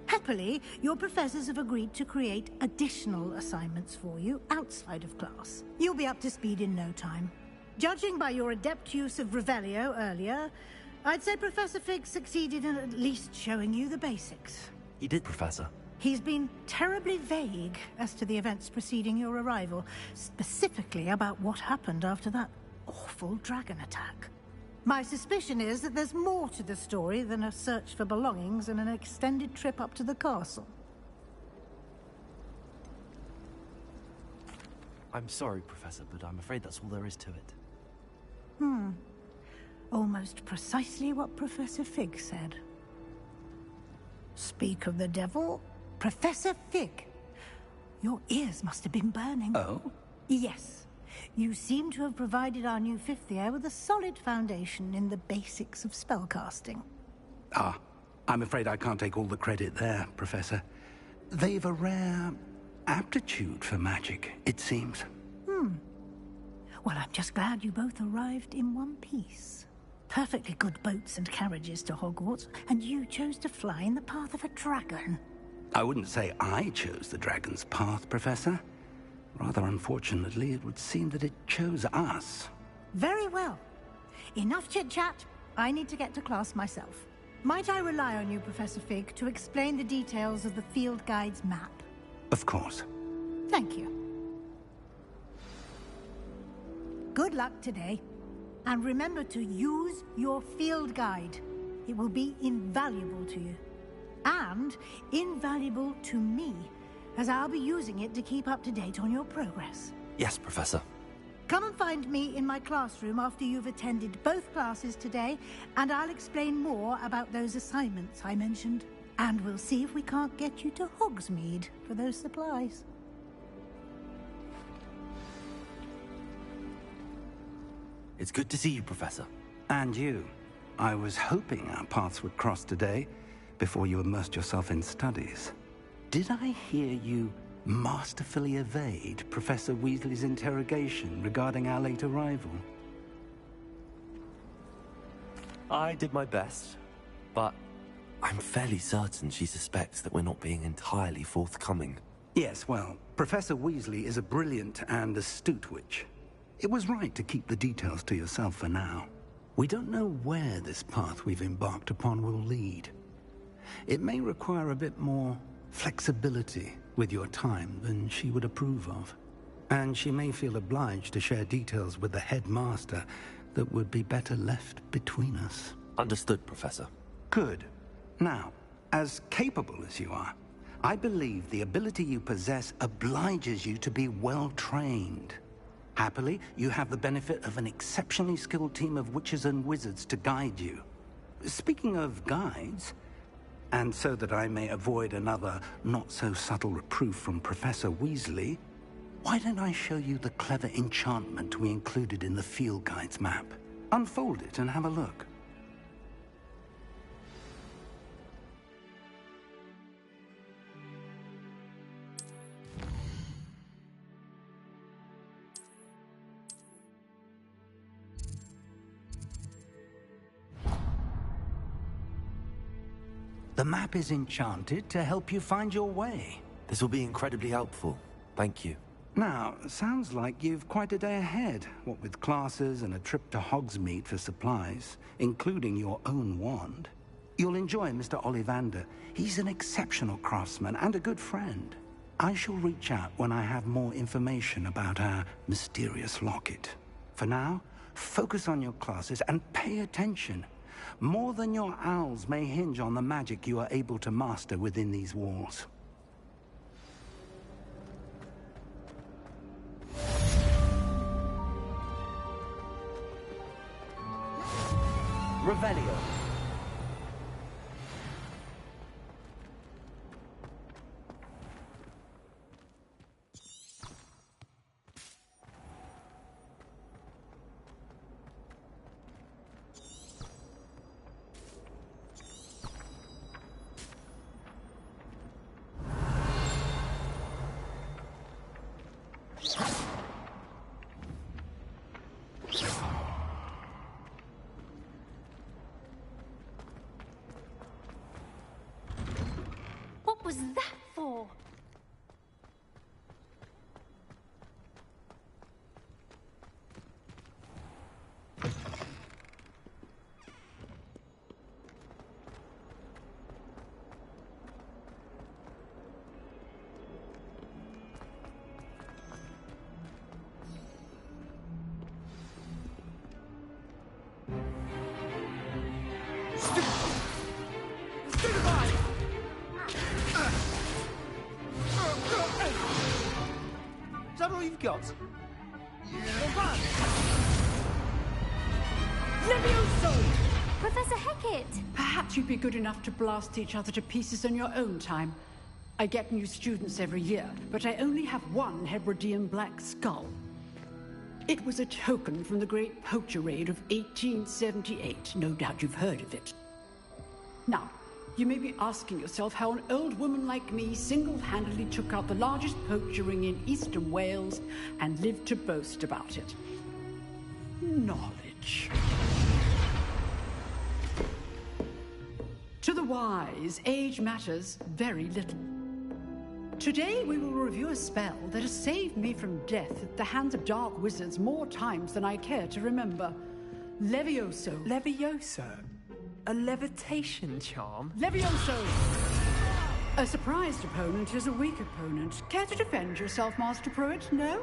Speaker 9: Happily, your professors have agreed to create additional assignments for you outside of class. You'll be up to speed in no time. Judging by your adept use of Revelio earlier, I'd say Professor Fig succeeded in at least showing you the basics.
Speaker 4: He did, Professor.
Speaker 9: He's been terribly vague as to the events preceding your arrival, specifically about what happened after that awful dragon attack. My suspicion is that there's more to the story than a search for belongings and an extended trip up to the castle.
Speaker 4: I'm sorry, Professor, but I'm afraid that's all there is to it.
Speaker 9: Almost precisely what Professor Fig said. Speak of the devil, Professor Fig. Your ears must have been burning.
Speaker 2: Oh?
Speaker 9: Yes. You seem to have provided our new fifth year with a solid foundation in the basics of spellcasting.
Speaker 2: Ah, I'm afraid I can't take all the credit there, Professor. They've a rare aptitude for magic, it seems.
Speaker 9: Well, I'm just glad you both arrived in one piece. Perfectly good boats and carriages to Hogwarts, and you chose to fly in the path of a dragon.
Speaker 2: I wouldn't say I chose the dragon's path, Professor. Rather unfortunately, it would seem that it chose us.
Speaker 9: Very well. Enough chit-chat. I need to get to class myself. Might I rely on you, Professor Fig, to explain the details of the field guide's map?
Speaker 2: Of course.
Speaker 9: Thank you. Good luck today. And remember to use your field guide. It will be invaluable to you. And invaluable to me, as I'll be using it to keep up to date on your progress.
Speaker 4: Yes, Professor.
Speaker 9: Come and find me in my classroom after you've attended both classes today, and I'll explain more about those assignments I mentioned. And we'll see if we can't get you to Hogsmeade for those supplies.
Speaker 4: It's good to see you, Professor.
Speaker 2: And you. I was hoping our paths would cross today, before you immersed yourself in studies. Did I hear you masterfully evade Professor Weasley's interrogation regarding our late arrival?
Speaker 4: I did my best, but I'm fairly certain she suspects that we're not being entirely forthcoming.
Speaker 2: Yes, well, Professor Weasley is a brilliant and astute witch. It was right to keep the details to yourself for now. We don't know where this path we've embarked upon will lead. It may require a bit more flexibility with your time than she would approve of. And she may feel obliged to share details with the headmaster that would be better left between us.
Speaker 4: Understood, Professor.
Speaker 2: Good. Now, as capable as you are, I believe the ability you possess obliges you to be well trained. Happily, you have the benefit of an exceptionally skilled team of witches and wizards to guide you. Speaking of guides, and so that I may avoid another not-so-subtle reproof from Professor Weasley, why don't I show you the clever enchantment we included in the field guide's map? Unfold it and have a look. The map is enchanted to help you find your way.
Speaker 4: This will be incredibly helpful. Thank you.
Speaker 2: Now, sounds like you've quite a day ahead, what with classes and a trip to Hogsmeade for supplies, including your own wand. You'll enjoy Mr. Ollivander. He's an exceptional craftsman and a good friend. I shall reach out when I have more information about our mysterious locket. For now, focus on your classes and pay attention. More than your owls may hinge on the magic you are able to master within these walls.
Speaker 4: Revelio.
Speaker 12: What was that for?
Speaker 8: Is that all you've got?
Speaker 18: Levioso!
Speaker 12: Professor Hecat!
Speaker 18: Perhaps you'd be good enough to blast each other to pieces on your own time. I get new students every year, but I only have one Hebridean black skull. It was a token from the Great Poacher Raid of 1878. No doubt you've heard of it. Now, you may be asking yourself how an old woman like me single-handedly took out the largest poacher ring in eastern Wales and lived to boast about it. Knowledge. To the wise, age matters very little. Today we will review a spell that has saved me from death at the hands of dark wizards more times than I care to remember. Levioso.
Speaker 19: Levioso? A levitation charm?
Speaker 18: Levioso! A surprised opponent is a weak opponent. Care to defend yourself, Master Pruitt? No?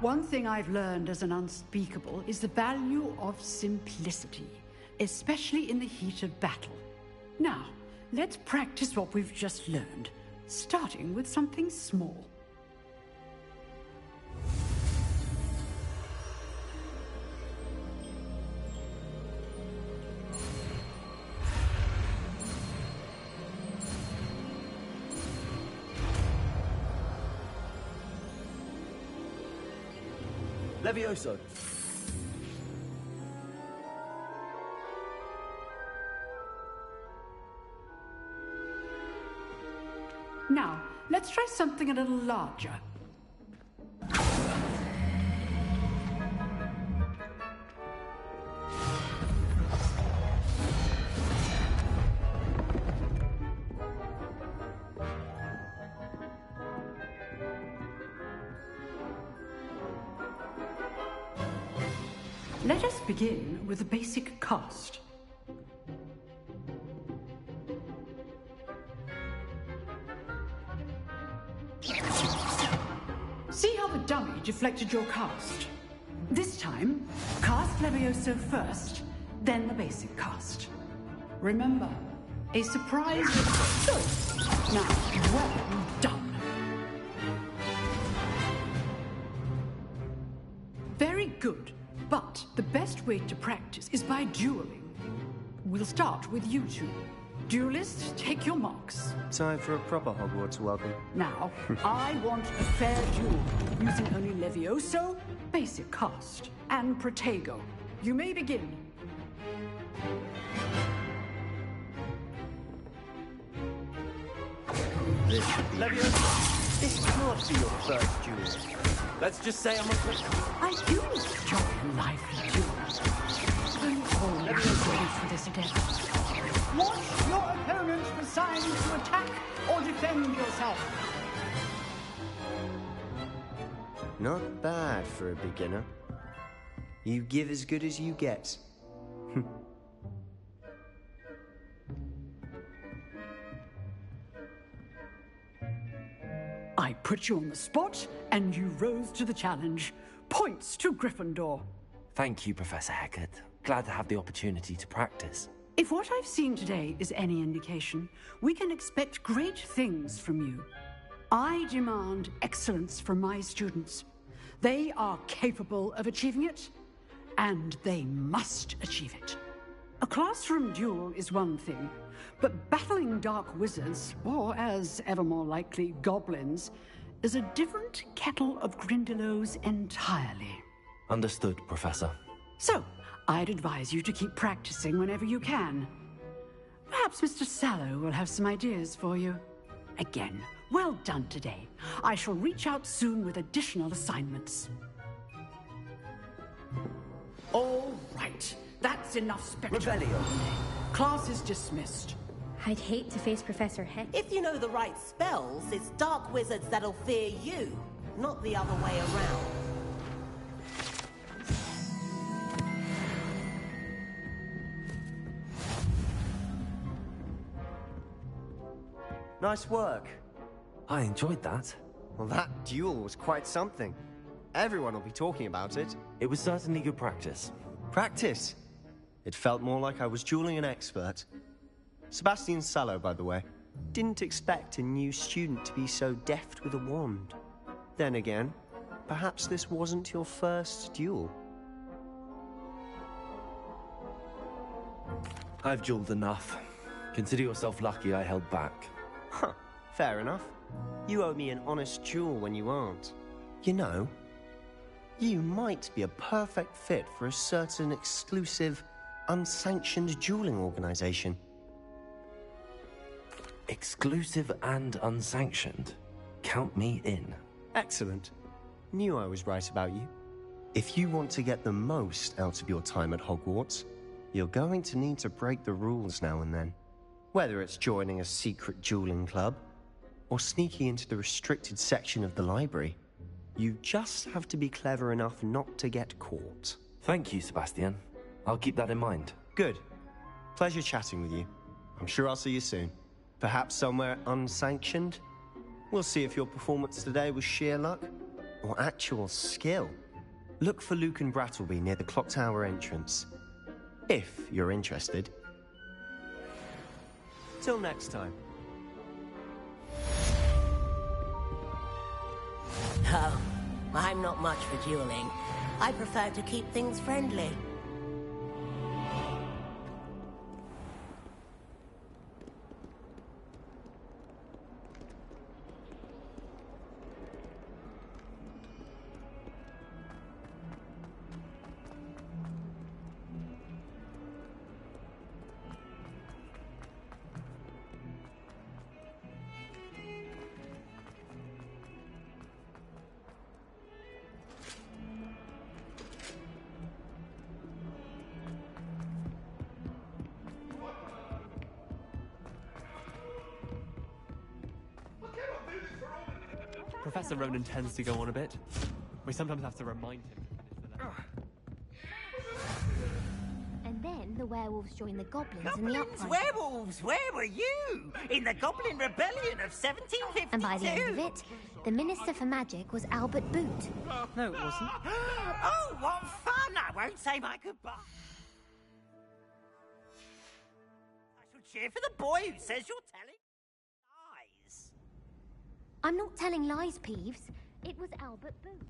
Speaker 18: One thing I've learned as an unspeakable is the value of simplicity, especially in the heat of battle. Now, let's practice what we've just learned, starting with something small.
Speaker 4: Levioso.
Speaker 18: Now, let's try something a little larger. Let us begin with the basic cast. See how the dummy deflected your cast? This time, cast Levioso first, then the basic cast. Remember, a surprise. Good. Now, well done. Very good, but the best way to practice is by dueling. We'll start with you two. Duelists, take your marks.
Speaker 20: Time for a proper Hogwarts welcome.
Speaker 18: Now, I want a fair duel, using only Levioso, basic cast, and Protego. You may begin.
Speaker 20: Levioso, this can't be your first duel.
Speaker 4: Let's just say I'm a...
Speaker 18: I do enjoy a lively duel. I'm always ready for this death. Watch your opponent decide to attack or defend yourself.
Speaker 20: Not bad for a beginner. You give as good as you get.
Speaker 18: I put you on the spot, and you rose to the challenge. Points to Gryffindor.
Speaker 4: Thank you, Professor Hecat. Glad to have the opportunity to practice.
Speaker 18: If what I've seen today is any indication, we can expect great things from you. I demand excellence from my students. They are capable of achieving it, and they must achieve it. A classroom duel is one thing, but battling dark wizards, or as ever more likely, goblins, is a different kettle of Grindylows entirely.
Speaker 4: Understood, Professor.
Speaker 18: So, I'd advise you to keep practicing whenever you can. Perhaps Mr. Sallow will have some ideas for you. Again, well done today. I shall reach out soon with additional assignments. All right. That's enough spectacle.
Speaker 20: Rebellion.
Speaker 18: Class is dismissed.
Speaker 21: I'd hate to face Professor Heck.
Speaker 22: If you know the right spells, it's dark wizards that'll fear you, not the other way around.
Speaker 20: Nice work.
Speaker 4: I enjoyed that.
Speaker 20: Well, that duel was quite something. Everyone will be talking about it.
Speaker 4: It was certainly good practice.
Speaker 20: Practice? It felt more like I was dueling an expert. Sebastian Sallow, by the way. Didn't expect a new student to be so deft with a wand. Then again, perhaps this wasn't your first duel.
Speaker 4: I've dueled enough. Consider yourself lucky I held back.
Speaker 20: Huh, fair enough. You owe me an honest duel when you aren't. You know, you might be a perfect fit for a certain exclusive, unsanctioned dueling organization.
Speaker 4: Exclusive and unsanctioned? Count me in.
Speaker 20: Excellent. Knew I was right about you. If you want to get the most out of your time at Hogwarts, you're going to need to break the rules now and then. Whether it's joining a secret dueling club, or sneaking into the restricted section of the library, you just have to be clever enough not to get caught.
Speaker 4: Thank you, Sebastian. I'll keep that in mind.
Speaker 20: Good. Pleasure chatting with you. I'm sure I'll see you soon. Perhaps somewhere unsanctioned? We'll see if your performance today was sheer luck, or actual skill. Look for Luke and Brattleby near the clock tower entrance. If you're interested. Till next time.
Speaker 22: Oh, I'm not much for dueling. I prefer to keep things friendly.
Speaker 13: Professor Ronan tends to go on a bit. We sometimes have to remind him.
Speaker 21: And then the
Speaker 12: werewolves joined the goblins in the
Speaker 10: Goblins,
Speaker 12: uprising.
Speaker 10: werewolves, where were you? In the Goblin Rebellion of 1752?
Speaker 12: And by the end of it, the Minister for Magic was Albert Boot.
Speaker 19: No, it wasn't.
Speaker 10: Oh, what fun! I won't say my goodbye. I shall cheer for the boy who says you're telling lies.
Speaker 12: I'm not telling lies, Peeves. It was Albert Boot.